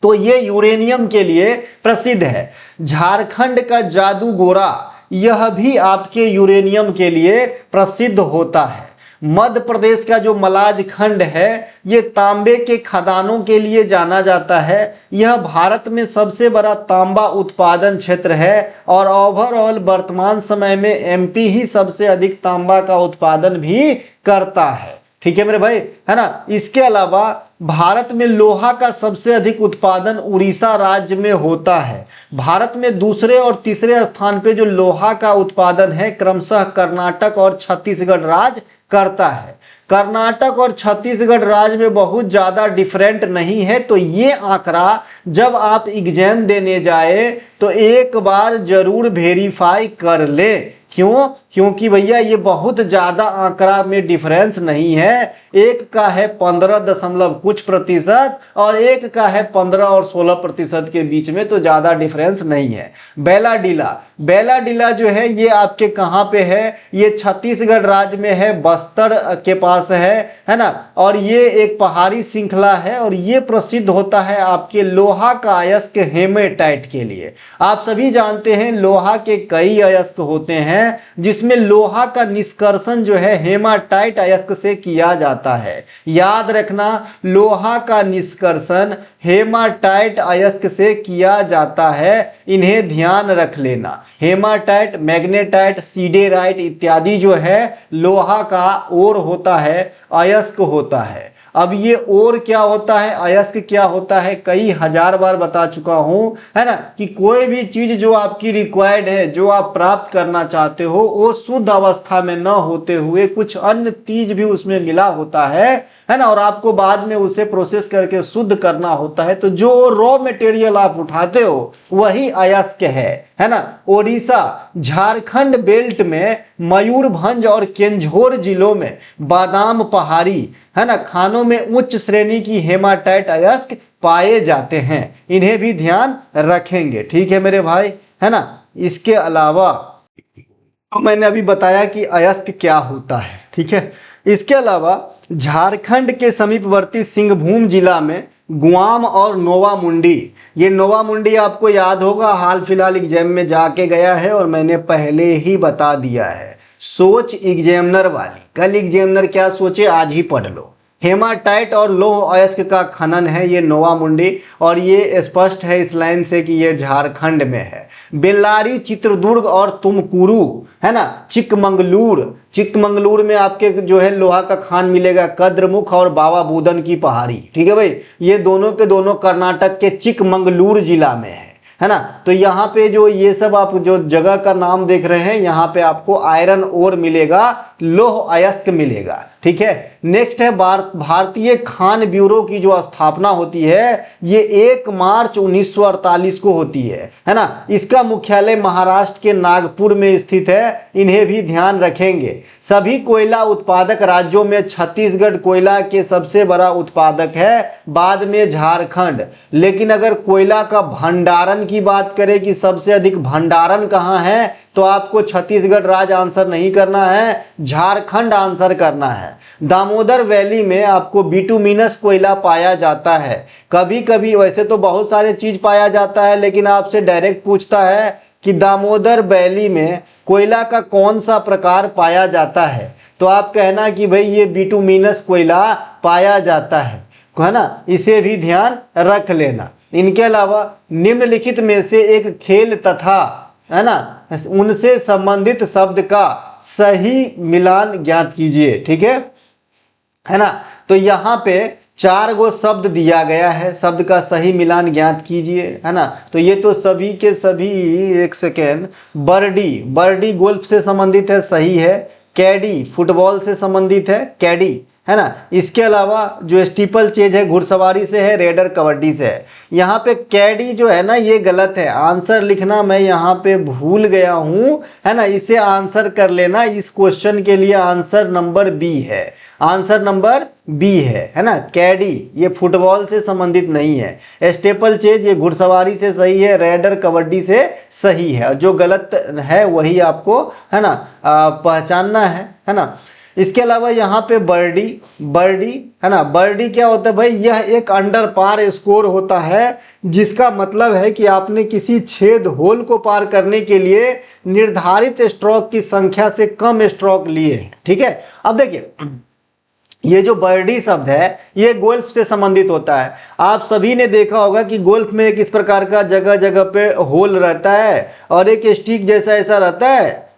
तो ये यूरेनियम के लिए प्रसिद्ध है। झारखंड का जादूगोरा यह भी आपके यूरेनियम के लिए प्रसिद्ध होता है। मध्य प्रदेश का जो मलाज खंड है ये तांबे के खदानों के लिए जाना जाता है। यह भारत में सबसे बड़ा तांबा उत्पादन क्षेत्र है और ओवरऑल वर्तमान समय में एमपी ही सबसे अधिक तांबा का उत्पादन भी करता है। ठीक है मेरे भाई, है ना। इसके अलावा भारत में लोहा का सबसे अधिक उत्पादन उड़ीसा राज्य में होता है। भारत में दूसरे और तीसरे स्थान पे जो लोहा का उत्पादन है क्रमशः कर्नाटक और छत्तीसगढ़ राज्य करता है। कर्नाटक और छत्तीसगढ़ राज्य में बहुत ज़्यादा डिफरेंट नहीं है। तो ये आंकड़ा जब आप एग्जाम देने जाए तो एक बार जरूर वेरीफाई कर ले। क्यों? क्योंकि भैया ये बहुत ज़्यादा आंकड़ा में डिफरेंस नहीं है। एक का है 15 दशमलव कुछ प्रतिशत और एक का है 15 और 16% के बीच में, तो ज़्यादा डिफरेंस नहीं है। बेलाडीला जो है ये आपके कहाँ पे है? ये छत्तीसगढ़ राज्य में है, बस्तर के पास है ना। और ये एक पहाड़ी श्रृंखला है और ये प्रसिद्ध होता है आपके लोहा का अयस्क हेमेटाइट के लिए। आप सभी जानते हैं लोहा के कई अयस्क होते हैं जिसमें लोहा का निष्कर्षण जो है हेमाटाइट अयस्क से किया जाता है। याद रखना, लोहा का निष्कर्षण हेमाटाइट अयस्क से किया जाता है, इन्हें ध्यान रख लेना। हेमाटाइट, मैग्नेटाइट, सीडेराइट इत्यादि जो है लोहा का ओर होता है, अयस्क होता है। अब ये और क्या होता है, अयस्क क्या होता है, कई हजार बार बता चुका हूं, है ना, कि कोई भी चीज जो आपकी रिक्वायर्ड है, जो आप प्राप्त करना चाहते हो, वो शुद्ध अवस्था में न होते हुए कुछ अन्य चीज भी उसमें मिला होता है ना, और आपको बाद में उसे प्रोसेस करके शुद्ध करना होता है। तो जो रॉ मटेरियल आप उठाते हो वही अयस्क है ना। ओडिशा, झारखंड बेल्ट में मयूरभंज और केंझोर जिलों में बादाम पहाड़ी, है ना, खानों में उच्च श्रेणी की हेमाटाइट अयस्क पाए जाते हैं। इन्हें भी ध्यान रखेंगे, ठीक है मेरे भाई, है ना। इसके अलावा तो मैंने अभी बताया कि अयस्क क्या होता है, ठीक है। इसके अलावा झारखंड के समीपवर्ती सिंहभूम जिला में गुआम और नोवा मुंडी, ये नोवा मुंडी आपको याद होगा, हाल फिलहाल एग्जाम में जाके गया है और मैंने पहले ही बता दिया है। सोच एग्जामिनर वाली, कल एग्जामिनर क्या सोचे आज ही पढ़ लो। हेमाटाइट और लौह अयस्क का खनन है ये नोवा मुंडी, और ये स्पष्ट है इस लाइन से कि ये झारखंड में है। बेल्लारी, चित्रदुर्ग और तुमकुरू, है ना, चिकमंगलूर में आपके जो है लोहा का खान मिलेगा, कद्रमुख और बाबा बुदन की पहाड़ी, ठीक है भाई। ये दोनों के दोनों कर्नाटक के चिकमंगलूर जिला में है ना। तो यहाँ पे जो ये सब आप जो जगह का नाम देख रहे हैं, यहाँ पे आपको आयरन ओर मिलेगा, लौह अयस्क मिलेगा, ठीक है। नेक्स्ट है भारतीय खान ब्यूरो की जो स्थापना होती है ये 1 मार्च 1948 को होती है ना। इसका मुख्यालय महाराष्ट्र के नागपुर में स्थित है, इन्हें भी ध्यान रखेंगे। सभी कोयला उत्पादक राज्यों में छत्तीसगढ़ कोयला के सबसे बड़ा उत्पादक है, बाद में झारखंड। लेकिन अगर कोयला का भंडारण की बात करें कि सबसे अधिक भंडारण कहाँ है, तो आपको छत्तीसगढ़ राज्य आंसर नहीं करना है, झारखंड आंसर करना है। दामोदर वैली में आपको बिटुमिनस कोयला पाया जाता है। कभी कभी वैसे तो बहुत सारे चीज पाया जाता है, लेकिन आपसे डायरेक्ट पूछता है कि दामोदर वैली में कोयला का कौन सा प्रकार पाया जाता है, तो आप कहना कि भाई ये बिटुमिनस कोयला पाया जाता है ना। इसे भी ध्यान रख लेना। इनके अलावा निम्नलिखित में से एक खेल तथा, है ना, उनसे संबंधित शब्द का सही मिलान ज्ञात कीजिए, ठीक है ना। तो यहाँ पे 4 गो शब्द दिया गया है, शब्द का सही मिलान ज्ञात कीजिए, है ना। तो ये तो सभी के सभी, एक सेकेंड, बर्डी गोल्फ से संबंधित है, सही है। कैडी फुटबॉल से संबंधित है, कैडी, है ना। इसके अलावा जो स्टीपल चेज है घुड़सवारी से है, रेडर कबड्डी से है। यहाँ पे कैडी जो है ना ये गलत है, आंसर लिखना मैं यहाँ पे भूल गया हूँ, है ना। इसे आंसर कर लेना, इस क्वेश्चन के लिए आंसर नंबर बी है, आंसर नंबर बी है ना। कैडी ये फुटबॉल से संबंधित नहीं है। स्टेपल चेज ये घुड़सवारी से सही है, रेडर कबड्डी से सही है। जो गलत है वही आपको, है ना, पहचानना है ना। इसके अलावा यहाँ पे बर्डी, है ना, बर्डी क्या होता है भाई, यह एक अंडर पार स्कोर होता है, जिसका मतलब है कि आपने किसी छेद होल को पार करने के लिए निर्धारित स्ट्रोक की संख्या से कम स्ट्रोक लिए हैं, ठीक है। अब देखिए ये जो बर्डी शब्द है ये गोल्फ से संबंधित होता है। आप सभी ने देखा होगा कि गोल्फ में एक इस प्रकार का जगह जगह पे होल रहता है और एक स्टिक जैसा ऐसा रहता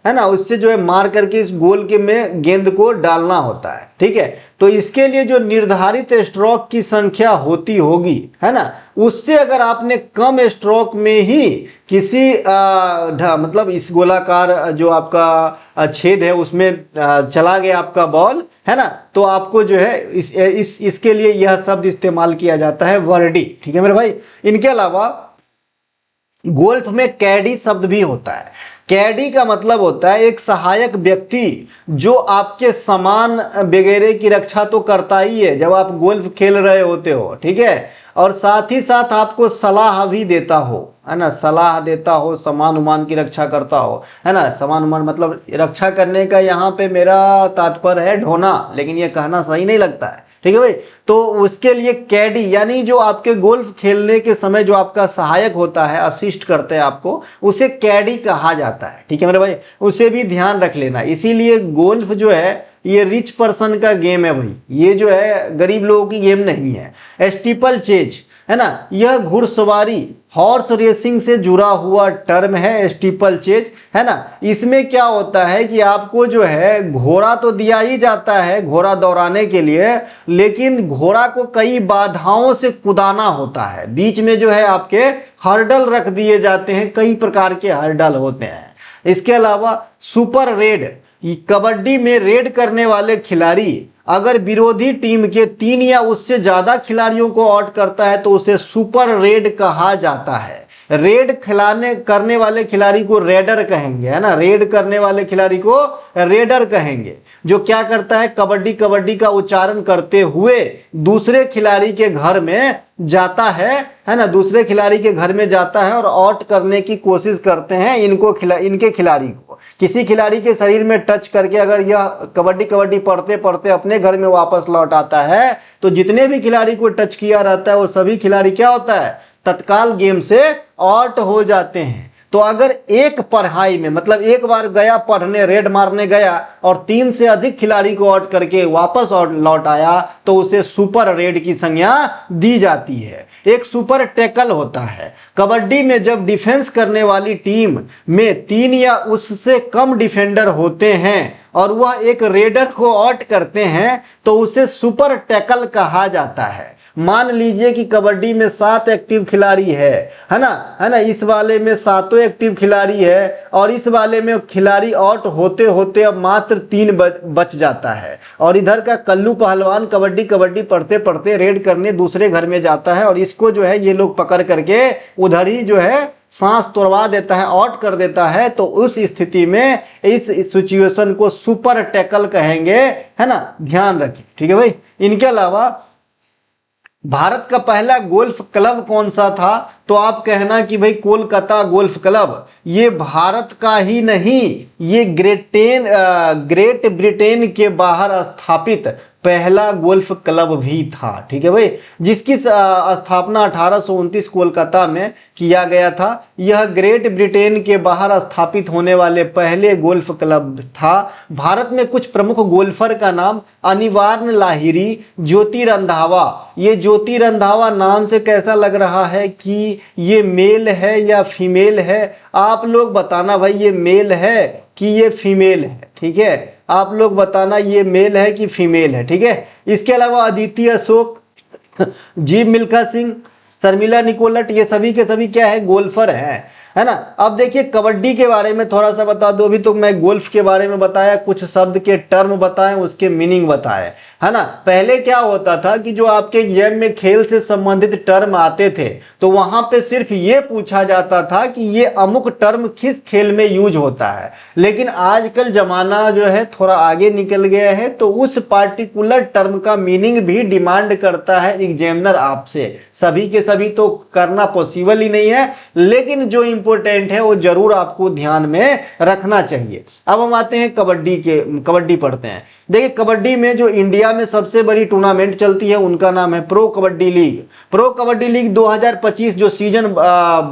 है ना, उससे जो है मार करके इस गोल के में गेंद को डालना होता है, ठीक है। तो इसके लिए जो निर्धारित स्ट्रोक की संख्या होती होगी, है ना, उससे अगर आपने कम स्ट्रोक में ही किसी मतलब इस गोलाकार जो आपका छेद है उसमें चला गया आपका बॉल, है ना, तो आपको जो है इसके लिए यह शब्द इस्तेमाल किया जाता है, वर्डी, ठीक है मेरे भाई। इनके अलावा गोल्फ में कैडी शब्द भी होता है। कैडी का मतलब होता है एक सहायक व्यक्ति जो आपके सामान वगैरह की रक्षा तो करता ही है जब आप गोल्फ खेल रहे होते हो, ठीक है, और साथ ही साथ आपको सलाह भी देता हो, है ना, सलाह देता हो, सामान उमान की रक्षा करता हो, है ना। सामान उमान मतलब रक्षा करने का यहाँ पे मेरा तात्पर्य है ढोना, लेकिन ये कहना सही नहीं लगता है, ठीक है भाई। तो उसके लिए कैडी यानी जो आपके गोल्फ खेलने के समय जो आपका सहायक होता है, असिस्ट करते हैं आपको, उसे कैडी कहा जाता है, ठीक है मेरे भाई, उसे भी ध्यान रख लेना। इसीलिए गोल्फ जो है ये रिच पर्सन का गेम है भाई, ये जो है गरीब लोगों की गेम नहीं है। स्टीपल चेज, है ना। यह घुड़सवारी हॉर्स रेसिंग से जुड़ा हुआ टर्म है, स्टीपल चेज, है ना। इसमें क्या होता है कि आपको जो है घोड़ा तो दिया ही जाता है घोड़ा दौड़ाने के लिए, लेकिन घोड़ा को कई बाधाओं से कुदाना होता है। बीच में जो है आपके हर्डल रख दिए जाते हैं, कई प्रकार के हर्डल होते हैं। इसके अलावा सुपर रेड, कबड्डी में रेड करने वाले खिलाड़ी अगर विरोधी टीम के 3 या उससे ज्यादा खिलाड़ियों को आउट करता है तो उसे सुपर रेड कहा जाता है। रेड करने वाले खिलाड़ी को रेडर कहेंगे, है ना। रेड करने वाले खिलाड़ी को रेडर कहेंगे, जो क्या करता है कबड्डी कबड्डी का उच्चारण करते हुए दूसरे खिलाड़ी के घर में जाता है ना। दूसरे खिलाड़ी के घर में जाता है और आउट करने की कोशिश करते हैं इनके खिलाड़ी को। किसी खिलाड़ी के शरीर में टच करके अगर यह कबड्डी कबड्डी पढ़ते पढ़ते अपने घर में वापस लौट आता है तो जितने भी खिलाड़ी को टच किया रहता है वो सभी खिलाड़ी क्या होता है तत्काल गेम से आउट हो जाते हैं। तो अगर एक पढ़ाई में मतलब एक बार गया पढ़ने रेड मारने गया और 3 से अधिक खिलाड़ी को आउट करके वापस लौट आया तो उसे सुपर रेड की संज्ञा दी जाती है। एक सुपर टैकल होता है कबड्डी में, जब डिफेंस करने वाली टीम में 3 या उससे कम डिफेंडर होते हैं और वह एक रेडर को आउट करते हैं तो उसे सुपर टैकल कहा जाता है। मान लीजिए कि कबड्डी में 7 एक्टिव खिलाड़ी है ना। इस वाले में 7 एक्टिव खिलाड़ी है और इस वाले में खिलाड़ी आउट होते होते अब मात्र 3 बच जाता है और इधर का कल्लू पहलवान कबड्डी कबड्डी पढ़ते पढ़ते रेड करने दूसरे घर में जाता है और इसको जो है ये लोग पकड़ करके उधर ही जो है सांस तोड़वा देता है, आउट कर देता है। तो उस स्थिति में इस सिचुएशन को सुपर टैकल कहेंगे, है ना। ध्यान रखें, ठीक है भाई। इनके अलावा भारत का पहला गोल्फ क्लब कौन सा था, तो आप कहना कि भाई कोलकाता गोल्फ क्लब। ये भारत का ही नहीं, ये ग्रेट ब्रिटेन के बाहर स्थापित पहला गोल्फ क्लब भी था, ठीक है भाई, जिसकी स्थापना 1829 कोलकाता में किया गया था। यह ग्रेट ब्रिटेन के बाहर स्थापित होने वाले पहले गोल्फ क्लब था। भारत में कुछ प्रमुख गोल्फर का नाम अनिवार्य लाहिरी, ज्योति रंधावा। ये ज्योति रंधावा नाम से कैसा लग रहा है कि ये मेल है या फीमेल है, आप लोग बताना भाई ये मेल है कि ये फीमेल है, ठीक है। आप लोग बताना ये मेल है कि फीमेल है, ठीक है। इसके अलावा अदिति अशोक, जी मिल्खा सिंह, शर्मिला निकोलट, ये सभी के सभी क्या है गोल्फर हैं, है ना। अब देखिए कबड्डी के बारे में थोड़ा सा बता दो। अभी तो मैं गोल्फ के बारे में बताया, कुछ शब्द के टर्म बताए, उसके मीनिंग बताए, है ना। पहले क्या होता था कि जो आपके एग्जाम में खेल से संबंधित टर्म आते थे तो वहां पे सिर्फ ये पूछा जाता था कि ये अमुक टर्म किस खेल में यूज होता है। लेकिन आजकल जमाना जो है थोड़ा आगे निकल गया है तो उस पार्टिकुलर टर्म का मीनिंग भी डिमांड करता है एग्जामिनर आपसे। सभी के सभी तो करना पॉसिबल ही नहीं है, लेकिन जो इंपॉर्टेंट है वो जरूर आपको ध्यान में रखना चाहिए। अब हम आते हैं कबड्डी पढ़ते हैं। देखिए कबड्डी में जो इंडिया में सबसे बड़ी टूर्नामेंट चलती है उनका नाम है pro kabaddi league. Pro kabaddi league 2025 जो सीजन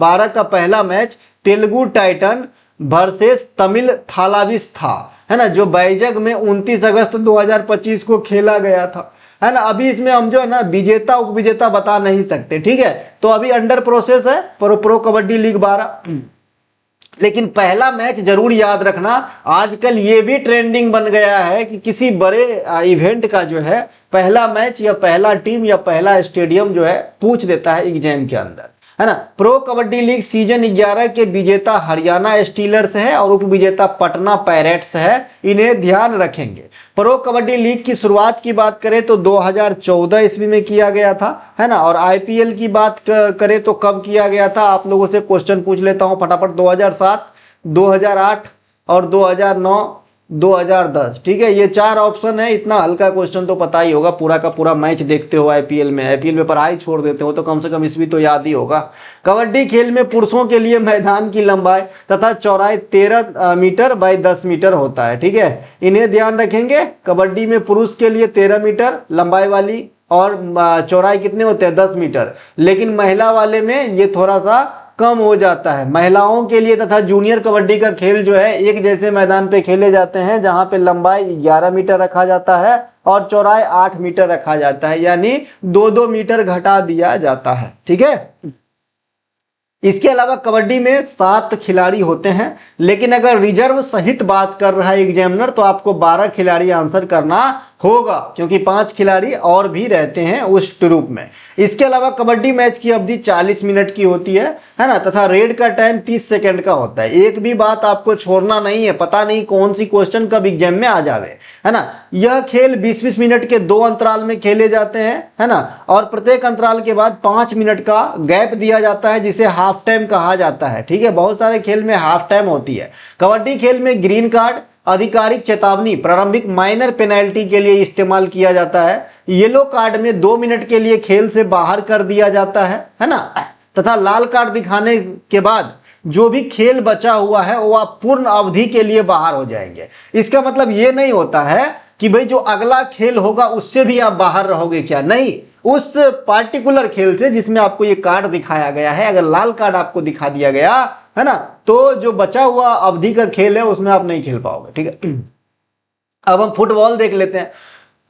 12 का पहला match Telugu titan versus Tamil Thalaivas था, है ना, जो बैजग में 29 अगस्त 2025 को खेला गया था, है ना। अभी इसमें हम जो है ना विजेता उपविजेता बता नहीं सकते, ठीक है। तो अभी अंडर प्रोसेस है प्रो कबड्डी लीग 12। लेकिन पहला मैच जरूर याद रखना। आजकल ये भी ट्रेंडिंग बन गया है कि किसी बड़े इवेंट का जो है पहला मैच या पहला टीम या पहला स्टेडियम जो है पूछ देता है एग्जाम के अंदर, है ना। प्रो कबड्डी लीग सीजन 11 के विजेता हरियाणा स्टीलर्स है और उप विजेता पटना पायरेट्स है, इन्हें ध्यान रखेंगे। प्रो कबड्डी लीग की शुरुआत की बात करें तो 2014 ईस्वी में किया गया था, है ना। और आईपीएल की बात करें तो कब किया गया था, आप लोगों से क्वेश्चन पूछ लेता हूं फटाफट। 2007, 2008 और 2009, 2010, ठीक है। ये 4 ऑप्शन है। इतना हल्का क्वेश्चन तो पता ही होगा, पूरा का पूरा मैच देखते हो आईपीएल में पढ़ाई छोड़ देते हो तो कम से कम इसमें तो याद ही होगा। कबड्डी खेल में पुरुषों के लिए मैदान की लंबाई तथा चौड़ाई 13 मीटर बाई 10 मीटर होता है, ठीक है। इन्हें ध्यान रखेंगे। कबड्डी में पुरुष के लिए 13 मीटर लंबाई वाली और चौड़ाई कितने होते हैं 10 मीटर, लेकिन महिला वाले में ये थोड़ा सा कम हो जाता है। महिलाओं के लिए तथा जूनियर कबड्डी का खेल जो है एक जैसे मैदान पे खेले जाते हैं, जहां पे लंबाई 11 मीटर रखा जाता है और चौड़ाई 8 मीटर रखा जाता है, यानी 2-2 मीटर घटा दिया जाता है। ठीक है। इसके अलावा कबड्डी में 7 खिलाड़ी होते हैं, लेकिन अगर रिजर्व सहित बात कर रहा है एग्जामिनर तो आपको 12 खिलाड़ी आंसर करना होगा, क्योंकि 5 खिलाड़ी और भी रहते हैं उस ग्रुप में। इसके अलावा कबड्डी मैच की अवधि 40 मिनट की होती है ना, तथा रेड का टाइम 30 सेकंड का होता है। एक भी बात आपको छोड़ना नहीं है, पता नहीं कौन सी क्वेश्चन कब एग्जाम में आ जावे, है ना। यह खेल 20-20 मिनट के 2 अंतराल में खेले जाते हैं, है ना, और प्रत्येक अंतराल के बाद 5 मिनट का गैप दिया जाता है, जिसे हाफ टाइम कहा जाता है। ठीक है, बहुत सारे खेल में हाफ टाइम होती है। कबड्डी खेल में ग्रीन कार्ड, आधिकारिक चेतावनी, प्रारंभिक माइनर पेनल्टी के लिए इस्तेमाल किया जाता है। येलो कार्ड में 2 मिनट के लिए खेल से बाहर कर दिया जाता है ना, तथा लाल कार्ड दिखाने के बाद जो भी खेल बचा हुआ है वो आप पूर्ण अवधि के लिए बाहर हो जाएंगे। इसका मतलब ये नहीं होता है कि भाई जो अगला खेल होगा उससे भी आप बाहर रहोगे, क्या नहीं, उस पार्टिकुलर खेल से जिसमें आपको ये कार्ड दिखाया गया है, अगर लाल कार्ड आपको दिखा दिया गया है ना, तो जो बचा हुआ अवधि का खेल है उसमें आप नहीं खेल पाओगे। ठीक है। अब हम फुटबॉल देख लेते हैं।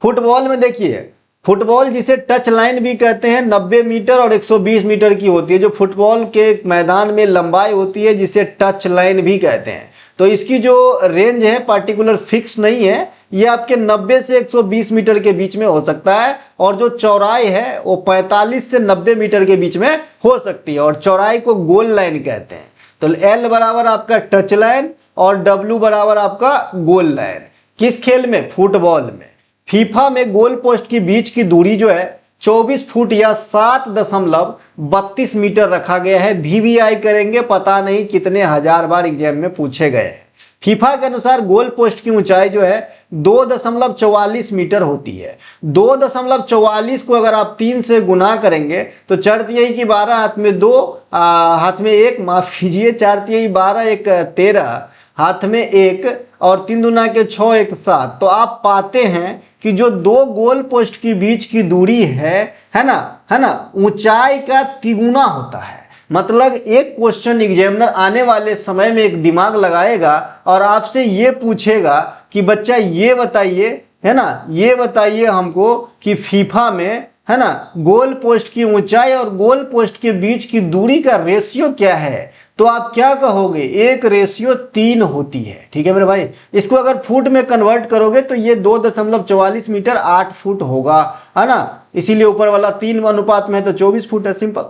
फुटबॉल में देखिए, फुटबॉल जिसे टच लाइन भी कहते हैं 90 मीटर और 120 मीटर की होती है। जो फुटबॉल के मैदान में लंबाई होती है जिसे टच लाइन भी कहते हैं। तो इसकी जो रेंज है पार्टिकुलर फिक्स नहीं है, ये आपके 90 से 120 मीटर के बीच में हो सकता है, और जो चौड़ाई है वो 45 से 90 मीटर के बीच में हो सकती है, और चौड़ाई को गोल लाइन कहते हैं। तो L बराबर आपका टच लाइन और W बराबर आपका गोल लाइन। किस खेल में? फुटबॉल में। फीफा में गोल पोस्ट की बीच की दूरी जो है 24 फुट या 7.32 मीटर रखा गया है। VVI करेंगे, पता नहीं कितने हजार बार एग्जाम में पूछे गए हैं। फीफा के अनुसार गोल पोस्ट की ऊंचाई जो है 2.44 मीटर होती है। 2.44 को अगर आप 3 से गुना करेंगे तो 4 तिहाई की 12, हाथ में 2, हाथ में 1, माफ कीजिए, 4 तिहाई 12, 1 13, हाथ में 1 और 3 दूना के 6, 1 7। तो आप पाते हैं कि जो 2 गोल पोस्ट की बीच की दूरी है ना, ऊंचाई का तिगुना होता है। मतलब एक क्वेश्चन एग्जामिनर आने वाले समय में एक दिमाग लगाएगा और आपसे ये पूछेगा कि बच्चा ये बताइए, है ना, ये बताइए हमको कि फीफा में, है ना, गोल पोस्ट की ऊंचाई और गोल पोस्ट के बीच की दूरी का रेशियो क्या है, तो आप क्या कहोगे? 1:3 होती है। ठीक है मेरे भाई। इसको अगर फुट में कन्वर्ट करोगे तो ये 2.44 मीटर 8 फुट होगा, है ना। इसीलिए ऊपर वाला 3 अनुपात में तो 24 फुट है, सिंपल।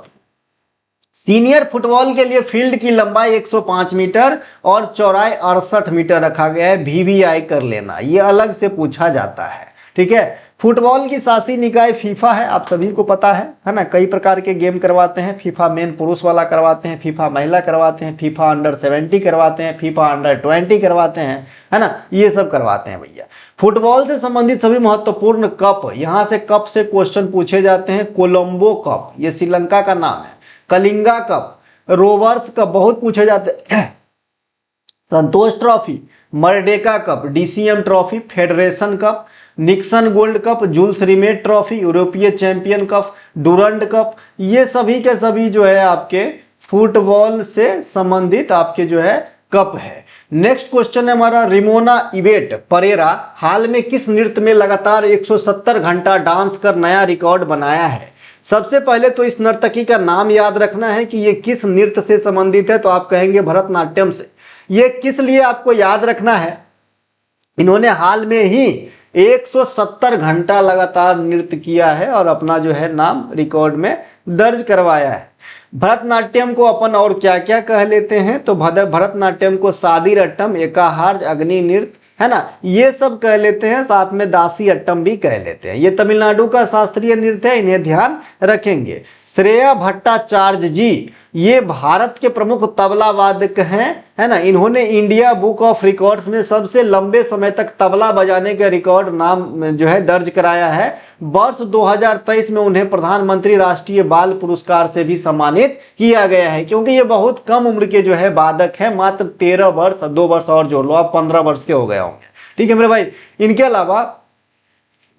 सीनियर फुटबॉल के लिए फील्ड की लंबाई 105 मीटर और चौड़ाई 68 मीटर रखा गया है। VVI कर लेना, ये अलग से पूछा जाता है। ठीक है। फुटबॉल की शासी निकाय फीफा है, आप सभी को पता है ना। कई प्रकार के गेम करवाते हैं। फीफा मेन पुरुष वाला करवाते हैं, फीफा महिला करवाते हैं, फीफा अंडर 70 करवाते हैं, फीफा अंडर 20 करवाते हैं, है ना, ये सब करवाते हैं भैया। फुटबॉल से संबंधित सभी महत्वपूर्ण कप, यहाँ से कप से क्वेश्चन पूछे जाते हैं। कोलंबो कप, ये श्रीलंका का नाम है। कलिंगा कप, रोवर्स कप बहुत पूछे जाते हैं। Santosh trophy, Merdeka cup, DCM trophy, federation cup, Nixon gold cup, Jules Rimet trophy, यूरोपीय चैंपियन कप, डुरंड कप, ये सभी के सभी जो है आपके फुटबॉल से संबंधित आपके जो है कप है। नेक्स्ट क्वेश्चन है हमारा, रिमोना इबेट परेरा हाल में किस नृत्य में लगातार 170 घंटा डांस कर नया रिकॉर्ड बनाया है? सबसे पहले तो इस नर्तकी का नाम याद रखना है कि ये किस नृत्य से संबंधित है, तो आप कहेंगे भरतनाट्यम से। ये किस लिए आपको याद रखना है? इन्होंने हाल में ही 170 घंटा लगातार नृत्य किया है और अपना जो है नाम रिकॉर्ड में दर्ज करवाया है। भरतनाट्यम को अपन और क्या क्या कह लेते हैं, तो भरतनाट्यम को सादीरट्टम, एकाहार्ज, अग्नि नृत्य, है ना, ये सब कह लेते हैं। साथ में दासी अट्टम भी कह लेते हैं। ये तमिलनाडु का शास्त्रीय नृत्य है, इन्हें ध्यान रखेंगे। श्रेया भट्टाचार्य जी ये भारत के प्रमुख तबला वादक हैं, है ना। इन्होंने इंडिया बुक ऑफ रिकॉर्ड्स में सबसे लंबे समय तक तबला बजाने का रिकॉर्ड नाम जो है दर्ज कराया है। वर्ष 2023 में उन्हें प्रधानमंत्री राष्ट्रीय बाल पुरस्कार से भी सम्मानित किया गया है, क्योंकि ये बहुत कम उम्र के जो है वादक है। मात्र 13 वर्ष, 2 वर्ष और जोड़ लो, आप 15 वर्ष के हो गए होंगे। ठीक है मेरे भाई। इनके अलावा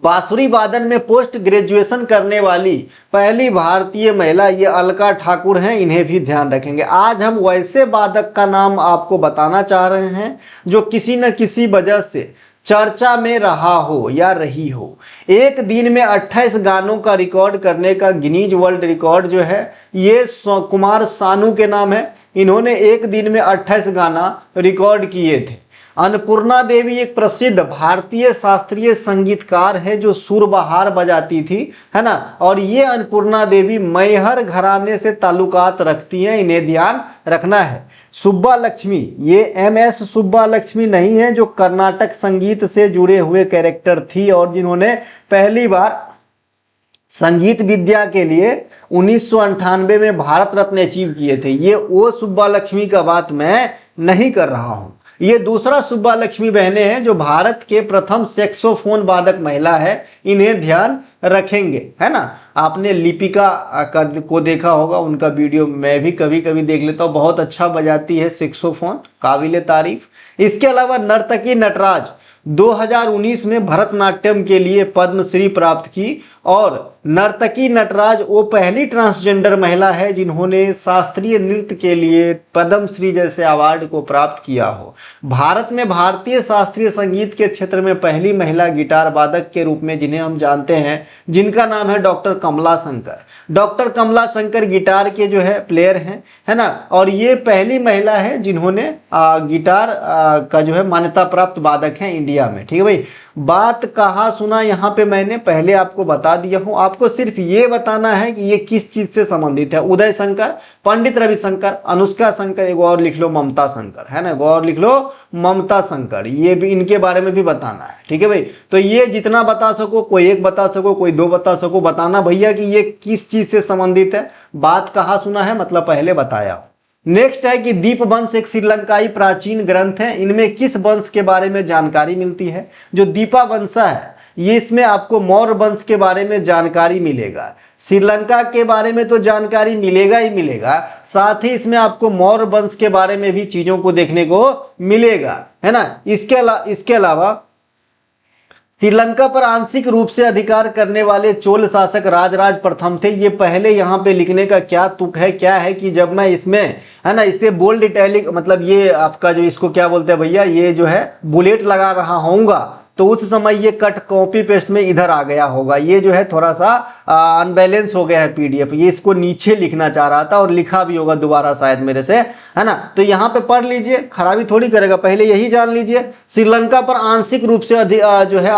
बांसुरी वादन में पोस्ट ग्रेजुएशन करने वाली पहली भारतीय महिला ये अलका ठाकुर हैं, इन्हें भी ध्यान रखेंगे। आज हम वैसे वादक का नाम आपको बताना चाह रहे हैं जो किसी न किसी वजह से चर्चा में रहा हो या रही हो। एक दिन में 28 गानों का रिकॉर्ड करने का गिनीज वर्ल्ड रिकॉर्ड जो है ये कुमार सानू के नाम है। इन्होंने एक दिन में 28 गाना रिकॉर्ड किए थे। अन्नपूर्णा देवी एक प्रसिद्ध भारतीय शास्त्रीय संगीतकार है जो सुरबहार बजाती थी, है ना। और ये अन्नपूर्णा देवी मैहर घराने से ताल्लुकात रखती हैं, इन्हें ध्यान रखना है। सुब्बा लक्ष्मी, ये MS सुब्बा लक्ष्मी नहीं है जो कर्नाटक संगीत से जुड़े हुए कैरेक्टर थी और जिन्होंने पहली बार संगीत विद्या के लिए 1998 में भारत रत्न अचीव किए थे। ये वो सुब्बा लक्ष्मी का बात मैं नहीं कर रहा हूं। ये दूसरा सुब्बा लक्ष्मी बहनें हैं जो भारत के प्रथम सैक्सोफोन वादक महिला है, इन्हें ध्यान रखेंगे, है ना। आपने लिपिका को देखा होगा, उनका वीडियो मैं भी कभी कभी देख लेता हूँ, बहुत अच्छा बजाती है सैक्सोफोन, काबिले तारीफ। इसके अलावा नर्तकी नटराज 2019 में भरतनाट्यम के लिए पद्मश्री प्राप्त की और नर्तकी नटराज वो पहली ट्रांसजेंडर महिला है जिन्होंने शास्त्रीय नृत्य के लिए पद्मश्री जैसे अवार्ड को प्राप्त किया हो। भारत में भारतीय शास्त्रीय संगीत के क्षेत्र में पहली महिला गिटार वादक के रूप में जिन्हें हम जानते हैं, जिनका नाम है डॉक्टर कमला शंकर। डॉक्टर कमला शंकर गिटार के जो है प्लेयर हैं, है ना। और ये पहली महिला है जिन्होंने गिटार का जो है मान्यता प्राप्त वादक है इंडिया में, ठीक है भाई। बात कहा सुना यहाँ पे मैंने पहले आपको बता दिया हूँ, आपको सिर्फ ये बताना है कि ये किस चीज से संबंधित है। उदय शंकर, पंडित रविशंकर, अनुष्का शंकर, एक और लिख लो ममता शंकर, है ना, एक और लिख लो ममता शंकर, ये भी इनके बारे में भी बताना है, ठीक है भाई। तो ये जितना बता सको, कोई एक बता सको, कोई दो बता सको, बताना भैया कि ये किस चीज से संबंधित है। बात कहा सुना है मतलब पहले बताया। नेक्स्ट है कि दीपवंश एक श्रीलंकाई प्राचीन ग्रंथ है, इनमें किस वंश के बारे में जानकारी मिलती है। जो दीपावंशा है ये इसमें आपको मौर्य वंश के बारे में जानकारी मिलेगा। श्रीलंका के बारे में तो जानकारी मिलेगा ही मिलेगा, साथ ही इसमें आपको मौर्य वंश के बारे में भी चीजों को देखने को मिलेगा, है ना। इसके अलावा श्रीलंका पर आंशिक रूप से अधिकार करने वाले चोल शासक राजराज प्रथम थे। ये पहले यहाँ पे लिखने का क्या तुक है, क्या है कि जब मैं इसमें, है ना, इसे बोल्ड इटैलिक मतलब ये आपका जो इसको क्या बोलते हैं भैया, ये जो है बुलेट लगा रहा होऊंगा तो उस समय ये कट कॉपी पेस्ट में इधर आ गया होगा। ये जो है थोड़ा सा अनबैलेंस हो गया है PDF, ये इसको नीचे लिखना चाह रहा था और लिखा भी होगा दोबारा शायद मेरे से, है ना। तो यहाँ पे पढ़ लीजिए, खराबी थोड़ी करेगा, पहले यही जान लीजिए। श्रीलंका पर आंशिक रूप से जो है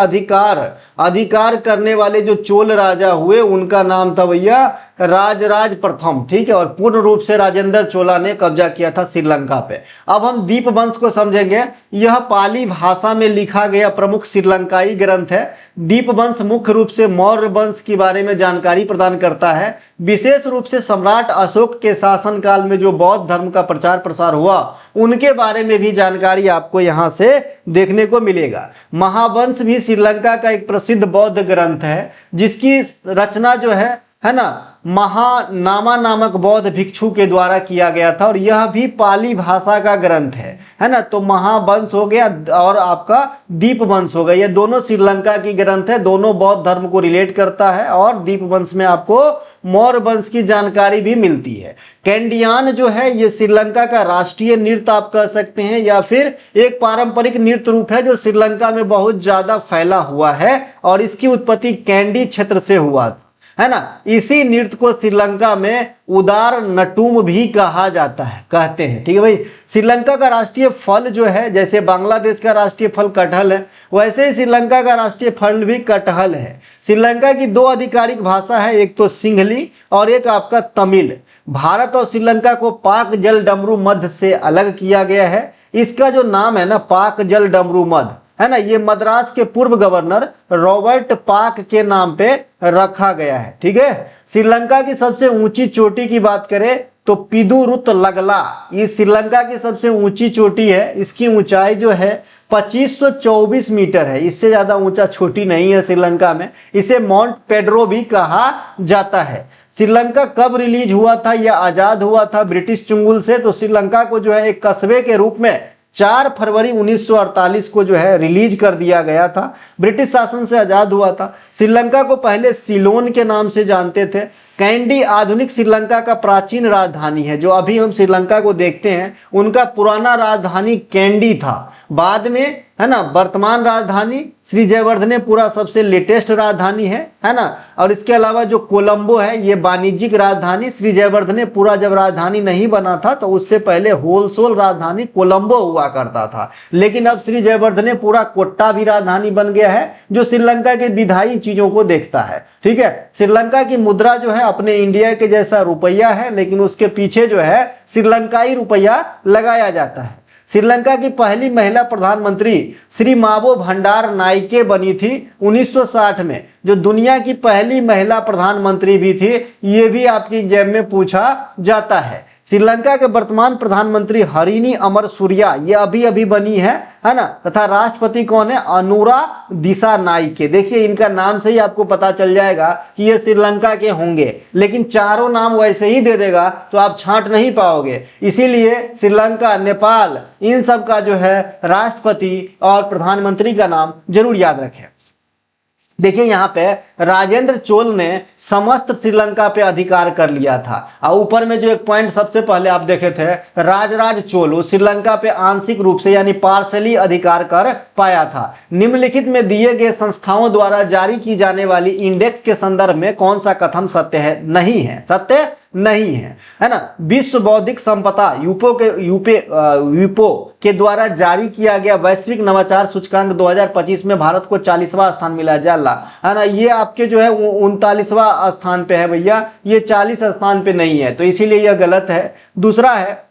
अधिकार करने वाले जो चोल राजा हुए उनका नाम था भैया राजराज प्रथम, ठीक है। और पूर्ण रूप से राजेंद्र चोला ने कब्जा किया था श्रीलंका पे। अब हम दीपवंश को समझेंगे। यह पाली भाषा में लिखा गया प्रमुख श्रीलंकाई ग्रंथ है। दीपवंश मुख्य रूप से मौर्य वंश के बारे में जानकारी प्रदान करता है। विशेष रूप से सम्राट अशोक के शासनकाल में जो बौद्ध धर्म का प्रचार प्रसार हुआ उनके बारे में भी जानकारी आपको यहाँ से देखने को मिलेगा। महावंश भी श्रीलंका का एक प्रसिद्ध बौद्ध ग्रंथ है जिसकी रचना जो है ना, महानामा नामक बौद्ध भिक्षु के द्वारा किया गया था और यह भी पाली भाषा का ग्रंथ है ना। तो महावंश हो गया और आपका दीपवंश हो गया, ये दोनों श्रीलंका की ग्रंथ है, दोनों बौद्ध धर्म को रिलेट करता है और दीपवंश में आपको मौर्य वंश की जानकारी भी मिलती है। कैंडियान जो है ये श्रीलंका का राष्ट्रीय नृत्य आप कह सकते हैं या फिर एक पारंपरिक नृत्य रूप है जो श्रीलंका में बहुत ज्यादा फैला हुआ है और इसकी उत्पत्ति कैंडी क्षेत्र से हुआ, है ना। इसी नृत्य को श्रीलंका में उदार नटूम भी कहा जाता है, कहते हैं, ठीक है भाई। श्रीलंका का राष्ट्रीय फल जो है, जैसे बांग्लादेश का राष्ट्रीय फल कटहल है, वैसे ही श्रीलंका का राष्ट्रीय फल भी कटहल है। श्रीलंका की दो आधिकारिक भाषा है, एक तो सिंहली और एक आपका तमिल। भारत और श्रीलंका को पाक जल डमरू मध्य से अलग किया गया है। इसका जो नाम है ना, पाक जल डमरू मध्य, है ना, ये मद्रास के पूर्व गवर्नर रॉबर्ट पाक के नाम पे रखा गया है, ठीक है। श्रीलंका की सबसे ऊंची चोटी की बात करें तो पिदुरुत लगला, ये श्रीलंका की सबसे ऊंची चोटी है। इसकी ऊंचाई जो है 2524 मीटर है, इससे ज्यादा ऊंचा चोटी नहीं है श्रीलंका में। इसे माउंट पेड्रो भी कहा जाता है। श्रीलंका कब रिलीज हुआ था या आजाद हुआ था ब्रिटिश चुंगुल से, तो श्रीलंका को जो है एक कस्बे के रूप में 4 फरवरी 1948 को जो है रिलीज कर दिया गया था। ब्रिटिश शासन से आजाद हुआ था। श्रीलंका को पहले सिलोन के नाम से जानते थे। कैंडी आधुनिक श्रीलंका का प्राचीन राजधानी है। जो अभी हम श्रीलंका को देखते हैं उनका पुराना राजधानी कैंडी था। बाद में, है ना, वर्तमान राजधानी श्री जयवर्धनेपुरा सबसे लेटेस्ट राजधानी है ना। और इसके अलावा जो कोलंबो है ये वाणिज्यिक राजधानी, श्री जयवर्धनेपुरा जब राजधानी नहीं बना था तो उससे पहले होलसोल राजधानी कोलंबो हुआ करता था, लेकिन अब श्री जयवर्धनेपुरा कोट्टा भी राजधानी बन गया है, जो श्रीलंका के विधायी चीजों को देखता है। ठीक है, श्रीलंका की मुद्रा जो है अपने इंडिया के जैसा रुपया है, लेकिन उसके पीछे जो है श्रीलंकाई रुपया लगाया जाता है। श्रीलंका की पहली महिला प्रधानमंत्री श्री मावो भंडार नाइके बनी थी 1960 में, जो दुनिया की पहली महिला प्रधानमंत्री भी थी। ये भी आपकी एग्जाम में पूछा जाता है। श्रीलंका के वर्तमान प्रधानमंत्री हरिनी अमर सूर्या, ये अभी अभी बनी है ना। तथा राष्ट्रपति कौन है? अनुरा दिसानाइके। देखिए इनका नाम से ही आपको पता चल जाएगा कि ये श्रीलंका के होंगे, लेकिन चारों नाम वैसे ही दे देगा तो आप छांट नहीं पाओगे। इसीलिए श्रीलंका, नेपाल, इन सब का जो है राष्ट्रपति और प्रधानमंत्री का नाम जरूर याद रखें। देखिए यहाँ पे राजेंद्र चोल ने समस्त श्रीलंका पे अधिकार कर लिया था। और ऊपर में जो एक पॉइंट सबसे पहले आप देखे थे, राजराज चोल, वो श्रीलंका पे आंशिक रूप से यानी पार्शली अधिकार कर पाया था। निम्नलिखित में दिए गए संस्थाओं द्वारा जारी की जाने वाली इंडेक्स के संदर्भ में कौन सा कथन सत्य है? नहीं है, सत्य नहीं है ना। विश्व बौद्धिक संपदा यूपो के द्वारा जारी किया गया वैश्विक नवाचार सूचकांक 2025 में भारत को 40वां स्थान मिला, जाला, है ना। ये आपके जो है 39वां स्थान पे है भैया, ये 40 स्थान पे नहीं है, तो इसीलिए यह गलत है। दूसरा है,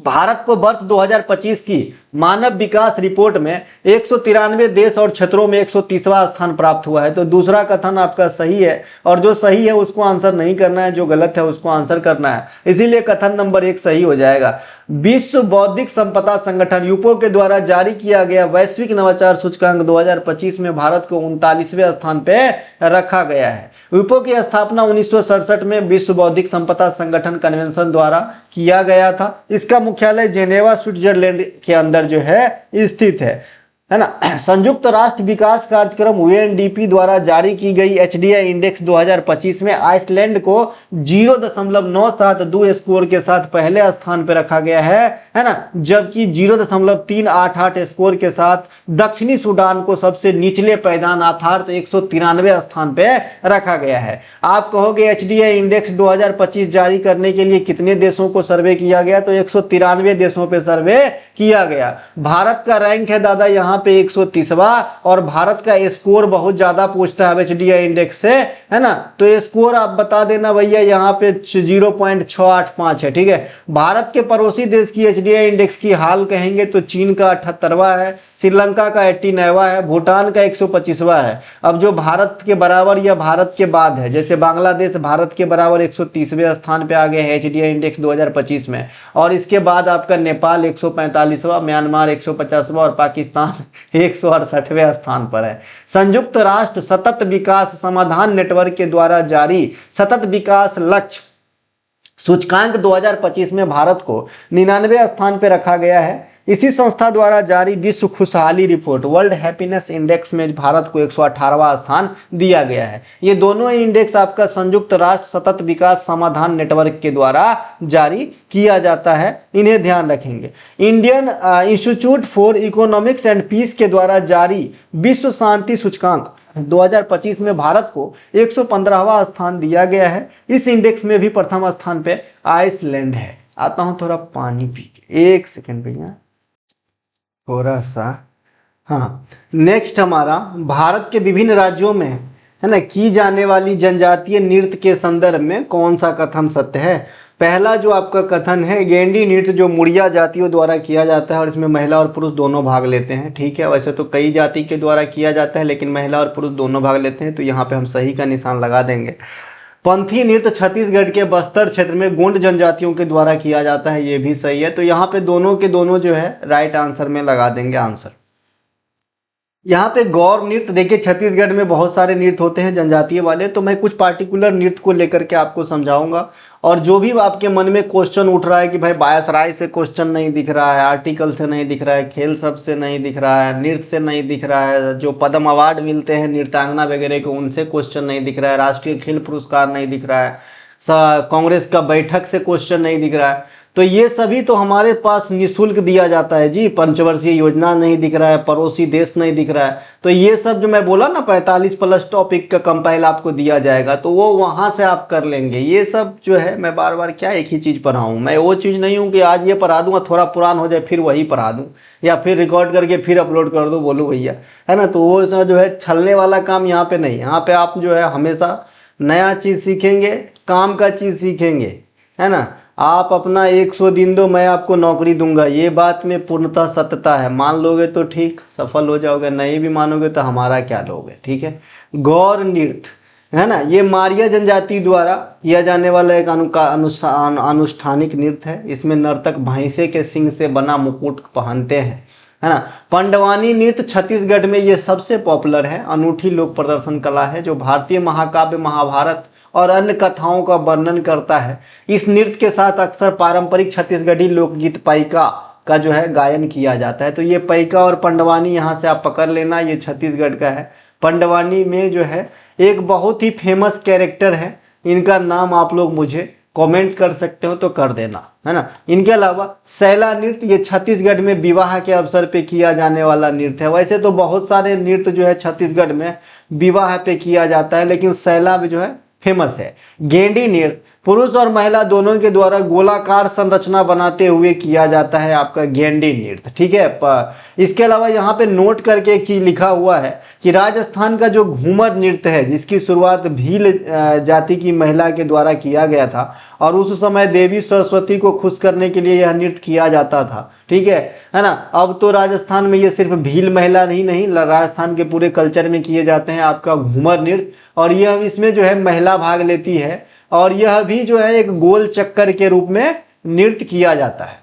भारत को वर्ष 2025 की मानव विकास रिपोर्ट में 193 देश और क्षेत्रों में 130वां स्थान प्राप्त हुआ है। तो दूसरा कथन आपका सही है, और जो सही है उसको आंसर नहीं करना है, जो गलत है उसको आंसर करना है। इसीलिए कथन नंबर 1 सही हो जाएगा। विश्व बौद्धिक संपदा संगठन यूपो के द्वारा जारी किया गया वैश्विक नवाचार सूचकांक 2025 में भारत को 39वें स्थान पे रखा गया है। यूपो की स्थापना 1967 में विश्व बौद्धिक संपदा संगठन कन्वेंशन द्वारा किया गया था। इसका मुख्यालय जेनेवा, स्विट्जरलैंड के अंदर जो है स्थित है ना। संयुक्त राष्ट्र विकास कार्यक्रम यूएनडीपी द्वारा जारी की गई एचडीआई इंडेक्स 2025 में आइसलैंड को 0.972 स्कोर के साथ पहले स्थान पर रखा गया है ना, जबकि 0.388 स्कोर के साथ दक्षिणी सूडान को सबसे निचले पायदान अर्थात 193 स्थान पे रखा गया है। आप कहोगे एचडीआई इंडेक्स 2025 जारी करने के लिए कितने देशों को सर्वे किया गया? तो 193 देशों पे सर्वे किया गया। भारत का रैंक है दादा यहाँ पे 130वां, और भारत का स्कोर बहुत ज्यादा पूछता है एचडीआई इंडेक्स से, है ना। तो स्कोर आप बता देना भैया, यहाँ पे 0.685 है। ठीक है, भारत के पड़ोसी देश की एचडीआई इंडेक्स की हाल कहेंगे तो चीन का 78वां है, श्रीलंका का 89वां है, भूटान का 125वां है। अब जो भारत के बराबर या भारत के बाद है, जैसे बांग्लादेश भारत के बराबर 130वें स्थान पे आ गए हैं एचडीआई इंडेक्स 2025 में, और इसके बाद आपका नेपाल 145वां, म्यांमार 150वां और पाकिस्तान 168वें स्थान पर है। संयुक्त राष्ट्र सतत विकास समाधान नेटवर्क के द्वारा जारी सतत विकास लक्ष्य सूचकांक 2025 में भारत को 99वें स्थान पर रखा गया है। इसी संस्था द्वारा जारी विश्व खुशहाली रिपोर्ट वर्ल्ड हैप्पीनेस इंडेक्स में भारत को 118वां स्थान दिया गया है। ये दोनों इंडेक्स आपका संयुक्त राष्ट्र सतत विकास समाधान नेटवर्क के द्वारा जारी किया जाता है, इन्हें ध्यान रखेंगे। Indian institute for economics and peace के द्वारा जारी विश्व शांति सूचकांक 2025 में भारत को 115वां स्थान दिया गया है। इस इंडेक्स में भी प्रथम स्थान पे आइसलैंड है। आता हूं थोड़ा पानी पी के, एक सेकेंड भैया, थोड़ा सा। हाँ, नेक्स्ट हमारा भारत के विभिन्न राज्यों में, है ना, की जाने वाली जनजातीय नृत्य के संदर्भ में कौन सा कथन सत्य है? पहला जो आपका कथन है, गेंडी नृत्य जो मुड़िया जातियों द्वारा किया जाता है और इसमें महिला और पुरुष दोनों भाग लेते हैं। ठीक है, वैसे तो कई जाति के द्वारा किया जाता है, लेकिन महिला और पुरुष दोनों भाग लेते हैं, तो यहाँ पे हम सही का निशान लगा देंगे। पंथी नृत्य छत्तीसगढ़ के बस्तर क्षेत्र में गोंड जनजातियों के द्वारा किया जाता है, ये भी सही है। तो यहाँ पे दोनों के दोनों जो है राइट आंसर में लगा देंगे आंसर। यहाँ पे गौर नृत्य, देखिए छत्तीसगढ़ में बहुत सारे नृत्य होते हैं जनजातीय वाले, तो मैं कुछ पार्टिकुलर नृत्य को लेकर के आपको समझाऊंगा। और जो भी आपके मन में क्वेश्चन उठ रहा है कि भाई बायसराय से क्वेश्चन नहीं दिख रहा है, आर्टिकल से नहीं दिख रहा है, खेल सब से नहीं दिख रहा है, नृत्य से नहीं दिख रहा है, जो पद्म अवार्ड मिलते हैं नृत्यांगना वगैरह को उनसे क्वेश्चन नहीं दिख रहा है, राष्ट्रीय खेल पुरस्कार नहीं दिख रहा है, कांग्रेस का बैठक से क्वेश्चन नहीं दिख रहा है, तो ये सभी तो हमारे पास निःशुल्क दिया जाता है जी। पंचवर्षीय योजना नहीं दिख रहा है, पड़ोसी देश नहीं दिख रहा है, तो ये सब जो मैं बोला ना 45+ टॉपिक का कंपाइल आपको दिया जाएगा, तो वो वहां से आप कर लेंगे। ये सब जो है मैं बार बार क्या एक ही चीज पढ़ाऊँ, मैं वो चीज नहीं हूँ कि आज ये पढ़ा दूंगा थोड़ा पुरान हो जाए फिर वही पढ़ा दूँ, या फिर रिकॉर्ड करके फिर अपलोड कर दो बोलो भैया, है ना। तो वो जो है छलने वाला काम यहाँ पे नहीं, यहाँ पे आप जो है हमेशा नया चीज सीखेंगे, काम का चीज सीखेंगे, है ना। आप अपना 100 दिन दो, मैं आपको नौकरी दूंगा, ये बात में पूर्णतः सत्यता है। मान लोगे तो ठीक, सफल हो जाओगे, नहीं भी मानोगे तो हमारा क्या लोगे, ठीक है। गौर नृत्य, है ना, ये मारिया जनजाति द्वारा किया जाने वाला एक अनुष्ठानिक नृत्य है। इसमें नर्तक भैंसे के सिंग से बना मुकुट पहनते हैं, है ना। पंडवानी नृत्य छत्तीसगढ़ में ये सबसे पॉपुलर है, अनूठी लोक प्रदर्शन कला है जो भारतीय महाकाव्य महाभारत और अन्य कथाओं का वर्णन करता है। इस नृत्य के साथ अक्सर पारंपरिक छत्तीसगढ़ी लोकगीत पाइका का जो है गायन किया जाता है। तो ये पाइका और पंडवानी यहाँ से आप पकड़ लेना, ये छत्तीसगढ़ का है। पंडवानी में जो है एक बहुत ही फेमस कैरेक्टर है, इनका नाम आप लोग मुझे कमेंट कर सकते हो तो कर देना, है ना। इनके अलावा सैला नृत्य, ये छत्तीसगढ़ में विवाह के अवसर पे किया जाने वाला नृत्य है। वैसे तो बहुत सारे नृत्य जो है छत्तीसगढ़ में विवाह पे किया जाता है, लेकिन सैला भी जो है फेमस है। गेंडी नृत्य पुरुष और महिला दोनों के द्वारा गोलाकार संरचना बनाते हुए किया जाता है आपका गेंडी नृत्य, ठीक है। इसके अलावा यहाँ पे नोट करके एक चीज लिखा हुआ है कि राजस्थान का जो घूमर नृत्य है, जिसकी शुरुआत भील जाति की महिला के द्वारा किया गया था, और उस समय देवी सरस्वती को खुश करने के लिए यह नृत्य किया जाता था, ठीक है ना। अब तो राजस्थान में ये सिर्फ भील महिला नहीं, राजस्थान के पूरे कल्चर में किए जाते हैं आपका घूमर नृत्य, और यह इसमें जो है महिला भाग लेती है, और यह भी जो है एक गोल चक्कर के रूप में नृत्य किया जाता है।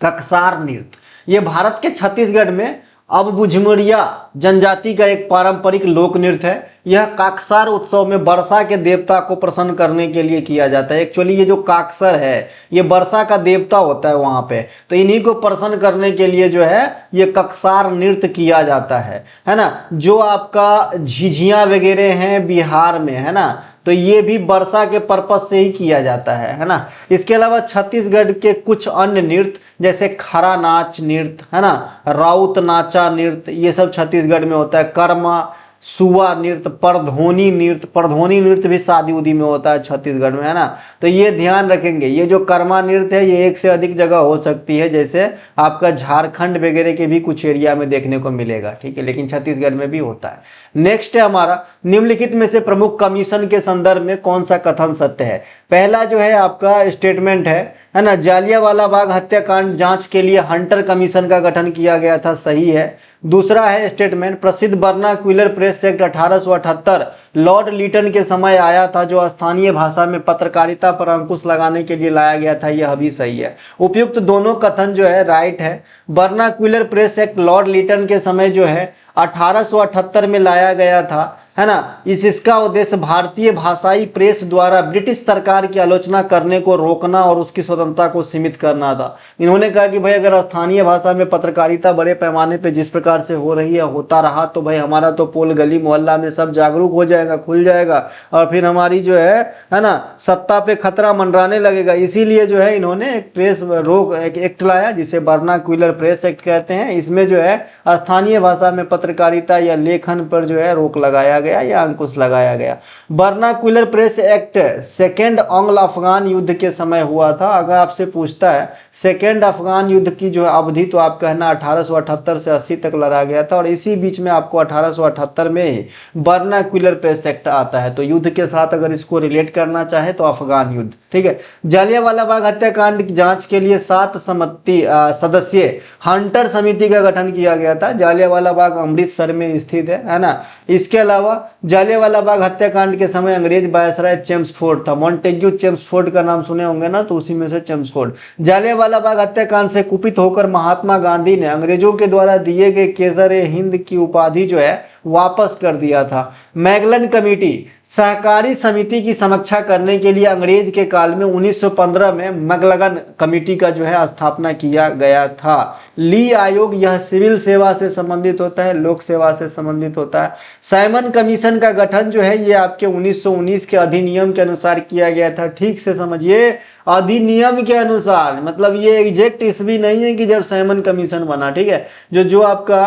ककसार नृत्य, ये भारत के छत्तीसगढ़ में अब भुजमुरिया जनजाति का एक पारंपरिक लोक नृत्य है। यह काकसार उत्सव में वर्षा के देवता को प्रसन्न करने के लिए किया जाता है। एक्चुअली ये जो काकसर है ये वर्षा का देवता होता है वहां पे, तो इन्हीं को प्रसन्न करने के लिए जो है ये ककसार नृत्य किया जाता है ना। जो आपका झिझिया वगैरह हैं बिहार में, है ना, तो ये भी वर्षा के पर्पज से ही किया जाता है ना। इसके अलावा छत्तीसगढ़ के कुछ अन्य नृत्य जैसे खरा नाच नृत्य, है ना, राउत नाचा नृत्य, ये सब छत्तीसगढ़ में होता है। कर्मा सुवा नृत्य, परधोनी नृत्य भी शादी उदी में होता है छत्तीसगढ़ में, है ना। तो ये ध्यान रखेंगे, ये जो कर्मा नृत्य है ये एक से अधिक जगह हो सकती है, जैसे आपका झारखंड वगैरह के भी कुछ एरिया में देखने को मिलेगा, ठीक है, लेकिन छत्तीसगढ़ में भी होता है। नेक्स्ट है हमारा, निम्नलिखित में से प्रमुख कमीशन के संदर्भ में कौन सा कथन सत्य है। पहला जो है आपका स्टेटमेंट है ना, जालियांवाला बाग हत्याकांड जांच के लिए हंटर कमीशन का गठन किया गया था, सही है। दूसरा है स्टेटमेंट, प्रसिद्ध vernacular press act 1878 Lord Lytton के समय आया था, जो स्थानीय भाषा में पत्रकारिता पर अंकुश लगाने के लिए लाया गया था, यह भी सही है। उपयुक्त दोनों कथन जो है राइट है। Vernacular press act Lord Lytton के समय जो है 1878 में लाया गया था, है ना। इसका उद्देश्य भारतीय भाषाई प्रेस द्वारा ब्रिटिश सरकार की आलोचना करने को रोकना और उसकी स्वतंत्रता को सीमित करना था। इन्होंने कहा कि भाई अगर स्थानीय भाषा में पत्रकारिता बड़े पैमाने पे जिस प्रकार से हो रही है होता रहा तो भाई हमारा तो पोल गली मोहल्ला में सब जागरूक हो जाएगा, खुल जाएगा, और फिर हमारी जो है ना, सत्ता पे खतरा मंडराने लगेगा। इसीलिए जो है इन्होंने एक प्रेस रोक एक एक्ट लाया जिसे वर्नाक्यूलर प्रेस एक्ट कहते हैं। इसमें जो है स्थानीय भाषा में पत्रकारिता या लेखन पर जो है रोक लगाया गया या अंकुश लगाया गया। Vernacular press act second Anglo Afghan युद्ध के समय हुआ था। अगर आपसे पूछता है सेकेंड अफगान युद्ध की जो अवधि, तो आप कहना 1878 से 80 तक लड़ा गया था, और इसी बीच में आपको 1878 में ही वर्नाक्यूलर प्रेस एक्ट आता है। तो युद्ध के साथ अगर इसको रिलेट करना चाहे तो अफगान युद्ध, ठीक है। जालियांवाला बाग हत्याकांड की जांच के लिए 7 सदस्यीय हंटर समिति का गठन किया गया था। जालियांवाला बाग अमृतसर में स्थित है ना। इसके अलावा जालियांवाला बाग हत्याकांड के समय अंग्रेज वायसराय चेम्सफोर्ड था। मॉन्टेग्यू चेम्सफोर्ड का नाम सुने होंगे ना, तो उसी में से चेम्सफोर्ड। जालियांवाला बाग हत्याकांड से कुपित होकर महात्मा गांधी ने अंग्रेजों के द्वारा दिए गए केसर-ए-हिंद की उपाधि जो है वापस कर दिया था। मैगलन कमेटी सहकारी समिति की समीक्षा करने के लिए अंग्रेज के काल में 1915 में मैकलगन कमेटी का जो है स्थापना किया गया था। ली आयोग यह सिविल सेवा से संबंधित होता है, लोक सेवा से संबंधित होता है। साइमन कमीशन का गठन जो है ये आपके 1919 के अधिनियम के अनुसार किया गया था। ठीक से समझिए, अधिनियम के अनुसार, मतलब ये एग्जैक्ट ईस्वी नहीं है कि जब साइमन कमीशन बना। ठीक है, जो आपका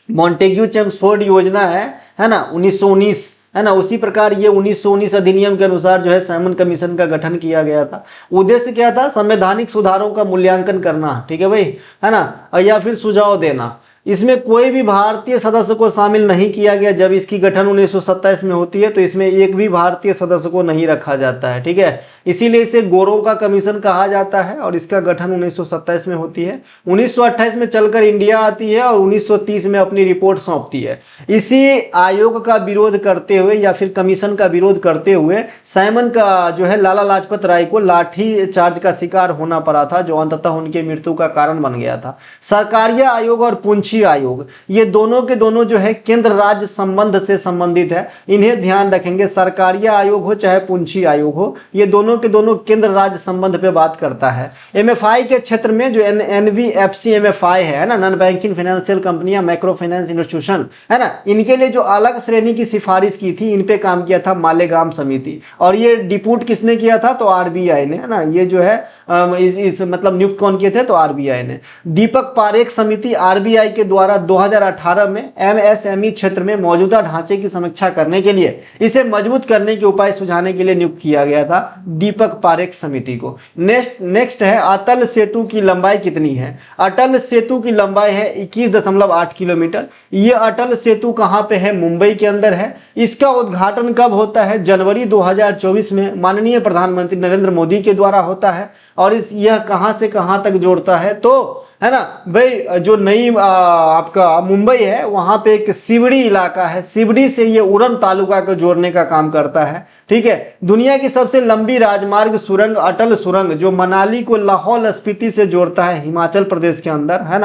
मॉन्टेग्यू चेम्सफोर्ड योजना है ना 1919, है ना, उसी प्रकार ये 1919 अधिनियम के अनुसार जो है साइमन कमीशन का गठन किया गया था। उद्देश्य क्या था? संवैधानिक सुधारों का मूल्यांकन करना, ठीक है भाई, है ना, या फिर सुझाव देना। इसमें कोई भी भारतीय सदस्य को शामिल नहीं किया गया। जब इसकी गठन 1927 में होती है तो इसमें एक भी भारतीय सदस्य को नहीं रखा जाता है। ठीक है, इसीलिए इसे गोरों का कमीशन कहा जाता है और इसका गठन 1927 में होती है। 1928 में चलकर इंडिया आती है और 1930 में अपनी रिपोर्ट सौंपती है। इसी आयोग का विरोध करते हुए या फिर कमीशन का विरोध करते हुए साइमन का जो है लाला लाजपत राय को लाठी चार्ज का शिकार होना पड़ा था, जो अंततः उनके मृत्यु का कारण बन गया था। सरकारिया आयोग और पुंछी आयोग ये दोनों के दोनों जो है केंद्र राज्य संबंध से संबंधित है। इन्हें ध्यान रखेंगे, सरकारिया आयोग हो चाहे पुंछी आयोग हो, ये दोनों के दोनों केंद्र राज्य संबंध पे बात करता है। एमएफआई के क्षेत्र में जो एनबीएफसी एमएफआई है ना, नॉन बैंकिंग फाइनेंशियल कंपनियां, माइक्रो फाइनेंस इंस्टीट्यूशन, है ना, इनके लिए जो अलग श्रेणी की सिफारिश की थी, इन पे काम किया था मालेगाम समिति। और ये डिप्यूट किसने किया था? तो आरबीआई ने, है ना। ये जो है इस मतलब नियुक्त कौन किए थे? तो आरबीआई ने। दीपक पारेख समिति आरबीआई के द्वारा 2018 में एमएसएमई क्षेत्र में मौजूदा ढांचे की समीक्षा करने के लिए इसे मजबूत करने के उपाय सुझाने के लिए नियुक्त किया गया था दीपक पारेख समिति को। नेक्स्ट है अटल सेतु की लंबाई कितनी है? अटल सेतु की लंबाई है 21.8 किलोमीटर। ये अटल सेतु कहां पे है? मुंबई के अंदर है। इसका उद्घाटन कब होता है? जनवरी 2024 में माननीय प्रधानमंत्री नरेंद्र मोदी के द्वारा होता है। और यह कहां से कहां तक जोड़ता है? तो है ना भाई, जो नई आपका मुंबई है वहां पे एक सिवड़ी इलाका है, सिवड़ी से ये उड़न तालुका को जोड़ने का काम करता है। ठीक है, दुनिया की सबसे लंबी राजमार्ग सुरंग अटल सुरंग जो मनाली को लाहौल स्पीति से जोड़ता है हिमाचल प्रदेश के अंदर, है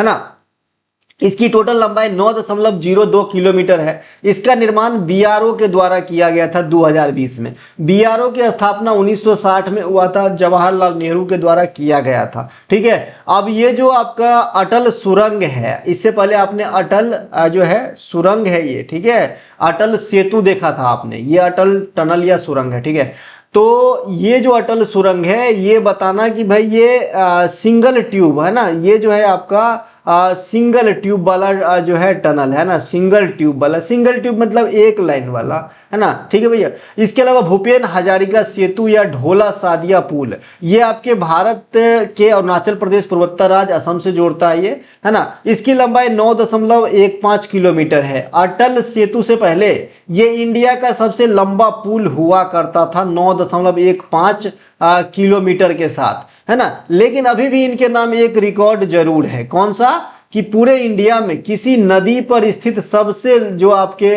ना। इसकी टोटल लंबाई 9.02 किलोमीटर है। इसका निर्माण बीआरओ के द्वारा किया गया था 2020 में। बीआरओ की स्थापना 1960 में हुआ था, जवाहरलाल नेहरू के द्वारा किया गया था। ठीक है, अब ये जो आपका अटल सुरंग है, इससे पहले आपने अटल जो है सुरंग है ये, ठीक है, अटल सेतु देखा था आपने, ये अटल टनल या सुरंग है। ठीक है, तो ये जो अटल सुरंग है ये बताना कि भाई ये सिंगल ट्यूब है ना, ये जो है आपका सिंगल ट्यूब वाला जो है टनल है ना, सिंगल ट्यूब वाला, सिंगल ट्यूब मतलब एक लाइन वाला, है ना। ठीक है भैया, इसके अलावा भूपेन हजारिका सेतु या ढोला सादिया पुल, ये आपके भारत के अरुणाचल प्रदेश पूर्वोत्तर राज्य असम से जोड़ता है ये, है ना। इसकी लंबाई 9.15 किलोमीटर है। अटल सेतु से पहले ये इंडिया का सबसे लंबा पुल हुआ करता था 9.15 किलोमीटर के साथ, है ना। लेकिन अभी भी इनके नाम एक रिकॉर्ड जरूर है। कौन सा? कि पूरे इंडिया में किसी नदी पर स्थित सबसे जो आपके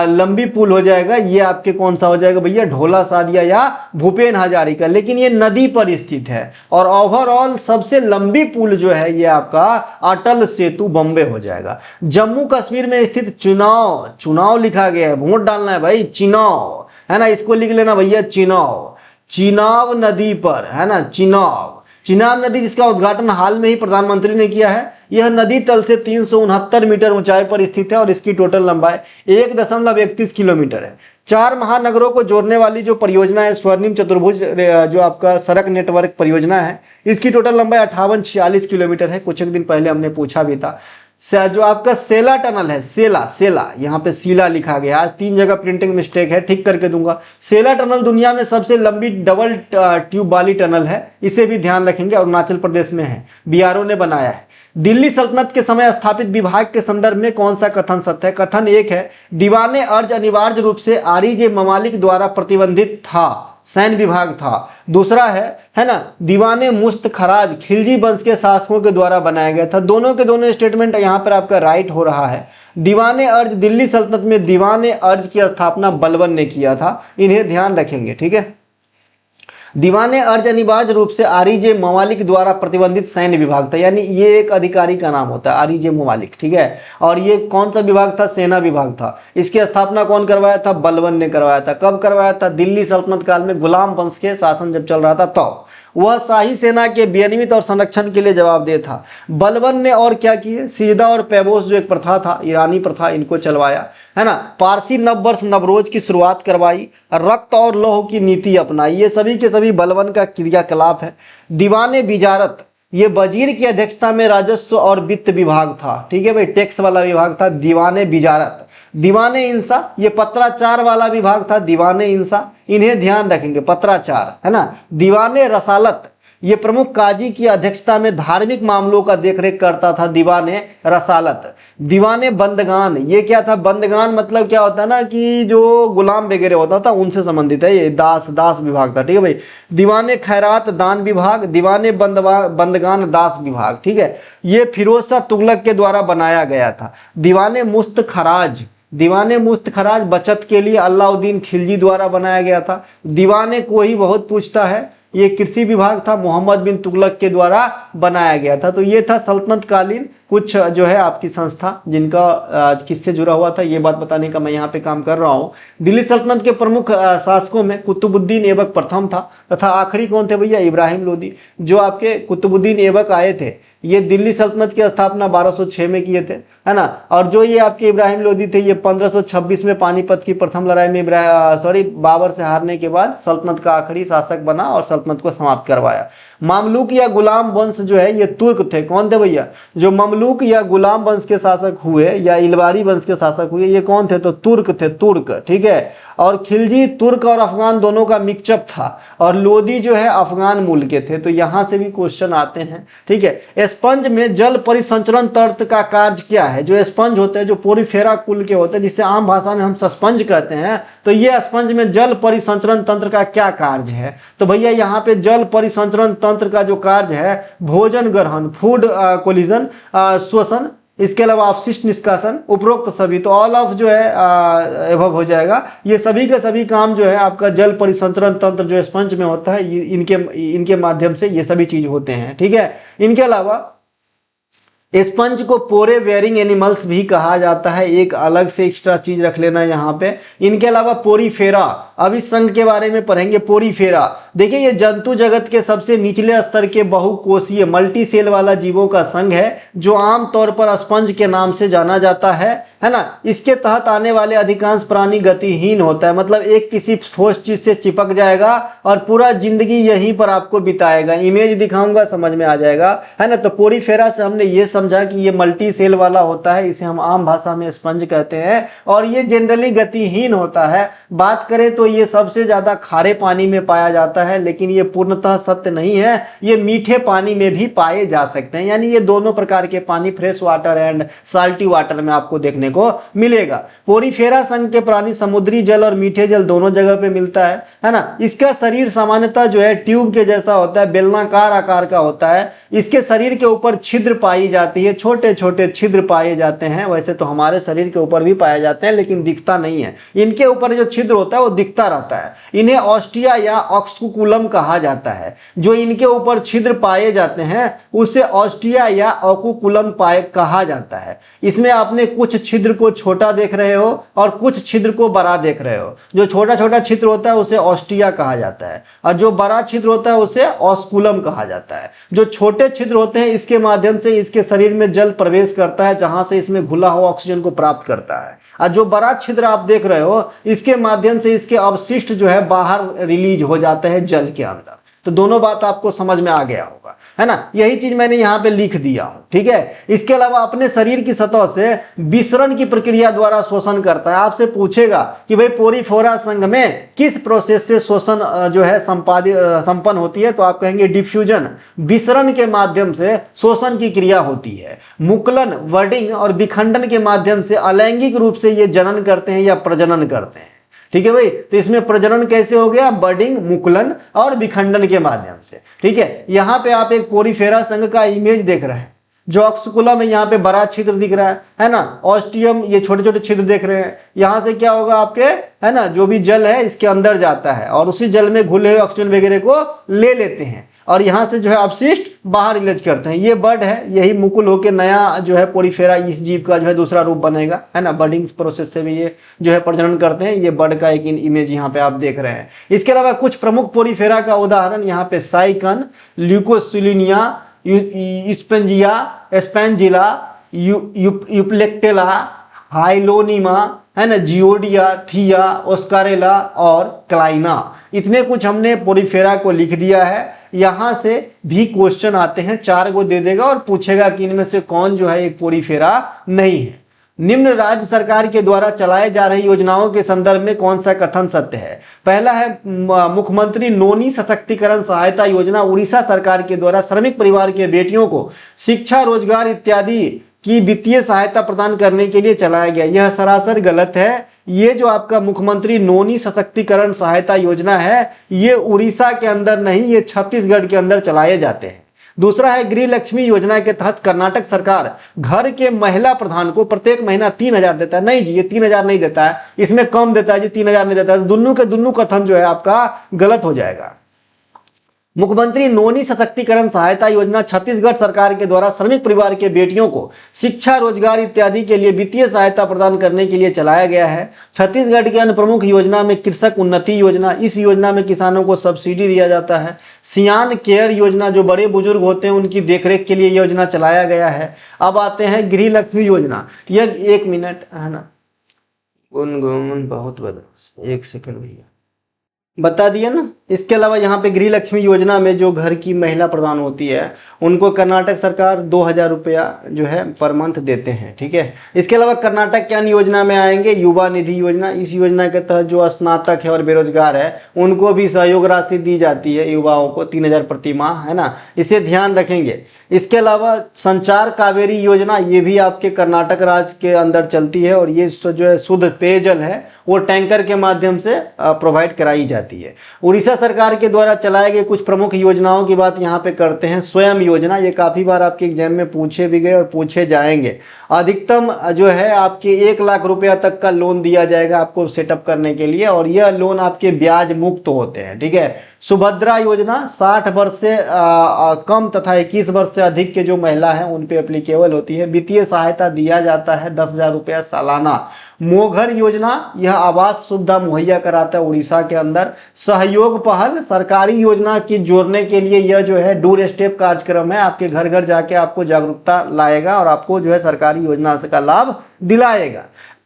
लंबी पुल हो जाएगा, ये आपके कौन सा हो जाएगा भैया? ढोला सादिया या भूपेन हजारिका। लेकिन ये नदी पर स्थित है। और ओवरऑल सबसे लंबी पुल जो है ये आपका अटल सेतु बॉम्बे हो जाएगा। जम्मू कश्मीर में स्थित चुनाव लिखा गया है, वोट डालना है भाई, चिनाव, है ना, इसको लिख लेना भैया, चिनाव नदी पर, है ना, चिनाब नदी जिसका उद्घाटन हाल में ही प्रधानमंत्री ने किया है। यह नदी तल से 369 मीटर ऊंचाई पर स्थित है और इसकी टोटल लंबाई 1.31 किलोमीटर है। 4 महानगरों को जोड़ने वाली जो परियोजना है स्वर्णिम चतुर्भुज जो आपका सड़क नेटवर्क परियोजना है, इसकी टोटल लंबाई 5846 किलोमीटर है। कुछ एक दिन पहले हमने पूछा भी था। जो आपका सेला टनल है, सेला यहाँ पे सीला लिखा गया, आज 3 जगह प्रिंटिंग मिस्टेक है, ठीक करके दूंगा। सेला टनल दुनिया में सबसे लंबी डबल ट्यूब वाली टनल है, इसे भी ध्यान रखेंगे, अरुणाचल प्रदेश में है, बीआरओ ने बनाया है। दिल्ली सल्तनत के समय स्थापित विभाग के संदर्भ में कौन सा कथन सत्य है? कथन 1 है, दीवाने अर्ज अनिवार्य रूप से आरिजे ममालिक द्वारा प्रतिबंधित था, सैन्य विभाग था। दूसरा है ना, दीवाने मुस्त खराज खिलजी वंश के शासकों के द्वारा बनाया गया था। दोनों के दोनों स्टेटमेंट यहाँ पर आपका राइट हो रहा है। दीवाने अर्ज, दिल्ली सल्तनत में दीवाने अर्ज की स्थापना बलबन ने किया था, इन्हें ध्यान रखेंगे। ठीक है, दीवाने अर्ज अनिवार्य रूप से आरिजे मवालिक द्वारा प्रतिबंधित सैन्य विभाग था, यानी ये एक अधिकारी का नाम होता है आरिजे मवालिक, ठीक है। और ये कौन सा विभाग था? सेना विभाग था। इसकी स्थापना कौन करवाया था? बलबन ने करवाया था। कब करवाया था? दिल्ली सल्तनत काल में गुलाम वंश के शासन जब चल रहा था तब। वह शाही सेना के विनियमित और संरक्षण के लिए जवाबदेह था। बलबन ने और क्या किए? सिजदा और पैबोस जो एक प्रथा था, ईरानी प्रथा, इनको चलवाया, है ना। पारसी नववर्ष नवरोज की शुरुआत करवाई, रक्त और लौह की नीति अपनाई। ये सभी के सभी बलबन का क्रियाकलाप है। दीवाने बिजारत, ये वजीर की अध्यक्षता में राजस्व और वित्त विभाग था, ठीक है भाई, टैक्स वाला विभाग था दीवाने बिजारत। दीवाने इंसा, ये पत्राचार वाला विभाग था दीवाने इंसा, इन्हें ध्यान रखेंगे, पत्राचार, है ना। दीवाने रसालत, ये प्रमुख काजी की अध्यक्षता में धार्मिक मामलों का देखरेख करता था दीवाने रसालत। दीवाने बंदगान, ये क्या था? बंदगान मतलब क्या होता है ना कि जो गुलाम वगैरह होता था उनसे संबंधित है, ये दास विभाग था, ठीक है भाई। दीवाने खैरात दान विभाग, दीवाने बंदगान दास विभाग, ठीक है। ये फिरोज शाह तुगलक के द्वारा बनाया गया था। दीवाने मुस्त खराज, दीवाने मुस्त खराज बचत के लिए अलाउद्दीन खिलजी द्वारा बनाया गया था। दीवाने को ही बहुत पूछता है, ये कृषि विभाग था, मोहम्मद बिन तुगलक के द्वारा बनाया गया था। तो ये था सल्तनत कालीन कुछ जो है आपकी संस्था जिनका किससे जुड़ा हुआ था, ये बात बताने का मैं यहाँ पे काम कर रहा हूँ। दिल्ली सल्तनत के प्रमुख शासकों में कुतुबुद्दीन ऐबक प्रथम था, तथा आखिरी कौन थे भैया? इब्राहिम लोदी। जो आपके कुतुबुद्दीन ऐबक आए थे, ये दिल्ली सल्तनत की स्थापना 1206 में किए थे, है ना। और जो ये आपके इब्राहिम लोदी थे, ये 1526 में पानीपत की प्रथम लड़ाई में बाबर से हारने के बाद सल्तनत का आखिरी शासक बना और सल्तनत को समाप्त करवाया। मामलूक या गुलाम वंश जो है ये तुर्क थे। कौन थे भैया? जो ममलूक या गुलाम वंश के शासक हुए या इलबारी वंश के शासक हुए, ये कौन थे? तो तुर्क थे, तुर्क, ठीक है। और खिलजी तुर्क और अफगान दोनों का मिक्सअप था, और लोदी जो है अफगान मूल के थे। तो यहां से भी क्वेश्चन आते हैं, ठीक है। स्पंज में जल परिसंचरण तंत्र का कार्य क्या है? जो स्पंज होते हैं, जो पोरीफेरा कुल के होते हैं, जिसे आम भाषा में हम सस्पंज कहते हैं, तो ये स्पंज में जल परिसंचरण तंत्र का क्या कार्य है? तो भैया यहाँ पे जल परिसंचरण तंत्र का जो कार्य है, भोजन ग्रहण, फूड कोलिजन, श्वसन, इसके अलावा अपशिष्ट निष्कासन, उपरोक्त सभी, तो ऑल ऑफ जो है एभव हो जाएगा। ये सभी के सभी काम जो है आपका जल परिसंचरण तंत्र जो स्पंज में होता है, इनके माध्यम से ये सभी चीज होते हैं, ठीक है। इनके अलावा स्पंज को पोरे वेयरिंग एनिमल्स भी कहा जाता है, एक अलग से एक्स्ट्रा चीज रख लेना यहाँ पे। इनके अलावा पोरीफेरा, अब इस संघ के बारे में पढ़ेंगे। पोरीफेरा, देखिए ये जंतु जगत के सबसे निचले स्तर के बहुकोषीय मल्टी सेल वाला जीवों का संघ है, जो आमतौर पर स्पंज के नाम से जाना जाता है ना। इसके तहत आने वाले अधिकांश प्राणी गतिहीन होता है, मतलब एक किसी ठोस चीज से चिपक जाएगा और पूरा जिंदगी यहीं पर आपको बिताएगा। इमेज दिखाऊंगा, समझ में आ जाएगा, है ना। तो पोरीफेरा से हमने ये समझा कि ये मल्टी सेल वाला होता है, इसे हम आम भाषा में स्पंज कहते हैं, और ये जनरली गतिहीन होता है। बात करें तो ये सबसे ज्यादा खारे पानी में पाया जाता है, लेकिन ये पूर्णतः सत्य नहीं है, ये मीठे पानी में भी पाए जा सकते हैं, यानी ये दोनों प्रकार के पानी, fresh water and salty water में आपको देखने को मिलेगा। पोरीफेरा संघ के प्राणी समुद्री जल और मीठे जल दोनों जगह पे मिलता है ना। इसका शरीर सामान्यतः जो है ट्यूब के जैसा होता है, बेलनाकार आकार का होता है। इसके शरीर के ऊपर छिद्र पाई जाती है, छोटे छोटे छिद्र पाए जाते हैं। वैसे तो हमारे शरीर के ऊपर भी पाए जाते हैं, लेकिन दिखता नहीं है। इनके ऊपर जो छिद्र होता है वो दिखता रहता है। इन्हें ऑस्टिया या ऑक्सकुलम कहा जाता है। जो इनके ऊपर छिद्र पाए जाते हैं उसे ऑस्टिया या ऑक्कुलम पाए कहा जाता है। इसमें आपने कुछ छिद्र को छोटा देख रहे हो और कुछ छिद्र को बड़ा देख रहे हो। जो छोटा छोटा छिद्र होता है उसे ऑस्टिया कहा जाता है, और जो बड़ा छिद्र होता है उसे ऑस्कुलम कहा जाता है। जो छोटे छिद्र होते हैं इसके माध्यम से इसके शरीर में जल प्रवेश करता है, जहां से इसमें घुला हुआ ऑक्सीजन को प्राप्त करता है। और जो बड़ा छिद्र आप देख रहे हो इसके माध्यम से इसके अवशिष्ट जो है बाहर रिलीज हो जाते हैं जल के अंदर। तो दोनों बात आपको समझ में आ गया होगा, है ना। यही चीज मैंने यहाँ पे लिख दिया हूं, ठीक है। इसके अलावा अपने शरीर की सतह से विसरण की प्रक्रिया द्वारा शोषण करता है। आपसे पूछेगा कि भाई पोरीफेरा संघ में किस प्रोसेस से शोषण जो है संपन्न होती है, तो आप कहेंगे डिफ्यूजन, विसरण के माध्यम से शोषण की क्रिया होती है। मुकुलन, वर्डिंग और विखंडन के माध्यम से अलैंगिक रूप से ये जनन करते हैं या प्रजनन करते हैं, ठीक है भाई। तो इसमें प्रजनन कैसे हो गया? बर्डिंग, मुकुलन और विखंडन के माध्यम से, ठीक है। यहां पे आप एक पोरीफेरा संघ का इमेज देख रहे हैं, जो ऑक्सकुलम है यहाँ पे बड़ा छिद्र दिख रहा है ना, ऑस्टियम ये छोटे छोटे छिद्र देख रहे हैं, यहाँ से क्या होगा आपके, है ना, जो भी जल है इसके अंदर जाता है और उसी जल में घुले हुए ऑक्सीजन वगैरह को ले लेते हैं और यहाँ से जो है अपशिष्ट बाहर रिलीज करते हैं। ये बर्ड है, यही मुकुल होकर नया जो है पोरीफेरा इस जीव का जो है दूसरा रूप बनेगा, है ना, बर्डिंग प्रोसेस से भी ये जो है प्रजनन करते हैं। ये बर्ड का एक इमेज यहाँ पे आप देख रहे हैं। इसके अलावा कुछ प्रमुख पोरीफेरा का उदाहरण यहाँ पे साइकन, ल्यूकोसिलिनिया, स्पेंजिया, स्पेंजिला, यूप्लेक्टेला, हाइलोनिमा, है ना, जियोडिया, थिया, ओस्कारेला और क्लाइना। इतने कुछ हमने पोरीफेरा को लिख दिया है। यहां से भी क्वेश्चन आते हैं, 4 को दे देगा और पूछेगा कि इनमें से कौन जो है एक पोरीफेरा नहीं है। निम्न राज्य सरकार के द्वारा चलाए जा रही योजनाओं के संदर्भ में कौन सा कथन सत्य है? पहला है मुख्यमंत्री नोनी सशक्तिकरण सहायता योजना उड़ीसा सरकार के द्वारा श्रमिक परिवार के बेटियों को शिक्षा, रोजगार इत्यादि की वित्तीय सहायता प्रदान करने के लिए चलाया गया। यह सरासर गलत है। ये जो आपका मुख्यमंत्री नोनी सशक्तिकरण सहायता योजना है ये उड़ीसा के अंदर नहीं, ये छत्तीसगढ़ के अंदर चलाए जाते हैं। दूसरा है गृह लक्ष्मी योजना के तहत कर्नाटक सरकार घर के महिला प्रधान को प्रत्येक महीना 3,000 देता है। नहीं जी, ये 3,000 नहीं देता है, इसमें कम देता है जी, 3,000 नहीं देता है। दुन्नू के दुन्नू कथन जो है आपका गलत हो जाएगा। मुख्यमंत्री नोनी सशक्तिकरण सहायता योजना छत्तीसगढ़ सरकार के द्वारा श्रमिक परिवार के बेटियों को शिक्षा, रोजगार इत्यादि के लिए वित्तीय सहायता प्रदान करने के लिए चलाया गया है। छत्तीसगढ़ की अन्य प्रमुख योजना में कृषक उन्नति योजना, इस योजना में किसानों को सब्सिडी दिया जाता है। सियान केयर योजना, जो बड़े बुजुर्ग होते हैं उनकी देखरेख के लिए योजना चलाया गया है। अब आते हैं गृह लक्ष्मी योजना। यह 1 मिनट, है ना, गुनगुन बहुत बदमाश, 1 सेकंड भैया, बता दिया ना। इसके अलावा यहाँ पे गृह लक्ष्मी योजना में जो घर की महिला प्रधान होती है उनको कर्नाटक सरकार 2,000 रुपया जो है पर मंथ देते हैं, ठीक है। इसके अलावा कर्नाटक के अन्य योजना में आएंगे युवा निधि योजना। इस योजना के तहत जो स्नातक है और बेरोजगार है उनको भी सहयोग राशि दी जाती है, युवाओं को 3,000 प्रति माह, है ना, इसे ध्यान रखेंगे। इसके अलावा संचार कावेरी योजना, ये भी आपके कर्नाटक राज्य के अंदर चलती है और ये जो है शुद्ध पेयजल है वो टैंकर के माध्यम से प्रोवाइड कराई जाती है। उड़ीसा सरकार के द्वारा चलाए गए कुछ प्रमुख योजनाओं की बात यहाँ पे करते हैं। स्वयं योजना, ये काफी बार आपके एग्जाम में पूछे भी गए और पूछे जाएंगे। अधिकतम जो है आपके 1 लाख रुपया तक का लोन दिया जाएगा आपको सेटअप करने के लिए और यह लोन आपके ब्याज मुक्त होते हैं, ठीक है। सुभद्रा योजना 60 वर्ष से कम तथा 21 वर्ष से अधिक के जो महिला हैं उन पे एप्लीकेबल होती है। वित्तीय सहायता दिया जाता है 10,000 रुपया सालाना। मोघर योजना, यह आवास सुविधा मुहैया कराता है उड़ीसा के अंदर। सहयोग पहल, सरकारी योजना की जोड़ने के लिए यह जो है डोर स्टेप कार्यक्रम है, आपके घर घर जाके आपको जागरूकता लाएगा और आपको जो है सरकारी योजना से का लाभ दिलाएगा।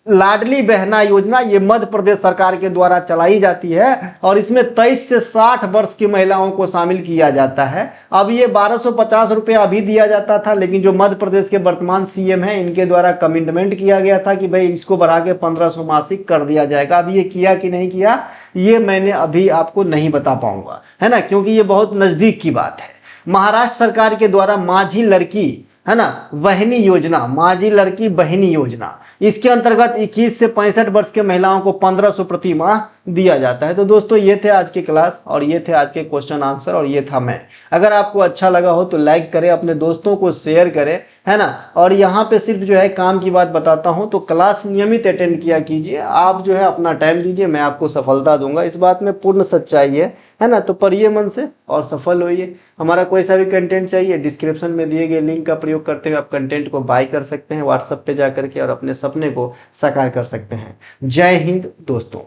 लाडली बहना योजना, ये मध्य प्रदेश सरकार के द्वारा चलाई जाती है और इसमें 23 से 60 वर्ष की महिलाओं को शामिल किया जाता है। अब ये 1250 रुपया अभी दिया जाता था, लेकिन जो मध्य प्रदेश के वर्तमान सीएम हैं इनके द्वारा कमिटमेंट किया गया था कि भाई इसको बढ़ा के 1,500 मासिक कर दिया जाएगा। अब ये किया कि नहीं किया ये मैंने अभी आपको नहीं बता पाऊंगा, है ना, क्योंकि ये बहुत नजदीक की बात है। महाराष्ट्र सरकार के द्वारा माझी लड़की, है ना, बहनी योजना, माझी लड़की बहनी योजना, इसके अंतर्गत 21 से 65 वर्ष के महिलाओं को 1,500 प्रति माह दिया जाता है। तो दोस्तों ये थे आज की क्लास और ये थे आज के क्वेश्चन आंसर और ये था मैं। अगर आपको अच्छा लगा हो तो लाइक करें, अपने दोस्तों को शेयर करें, है ना। और यहाँ पे सिर्फ जो है काम की बात बताता हूँ, तो क्लास नियमित अटेंड किया कीजिए। आप जो है अपना टाइम दीजिए, मैं आपको सफलता दूंगा, इस बात में पूर्ण सच्चाई है ना। तो पढ़िए मन से और सफल होइए। हमारा कोई सा भी कंटेंट चाहिए, डिस्क्रिप्शन में दिए गए लिंक का प्रयोग करते हुए आप कंटेंट को बाय कर सकते हैं व्हाट्सएप पे जाकर के और अपने सपने को साकार कर सकते हैं। जय हिंद दोस्तों।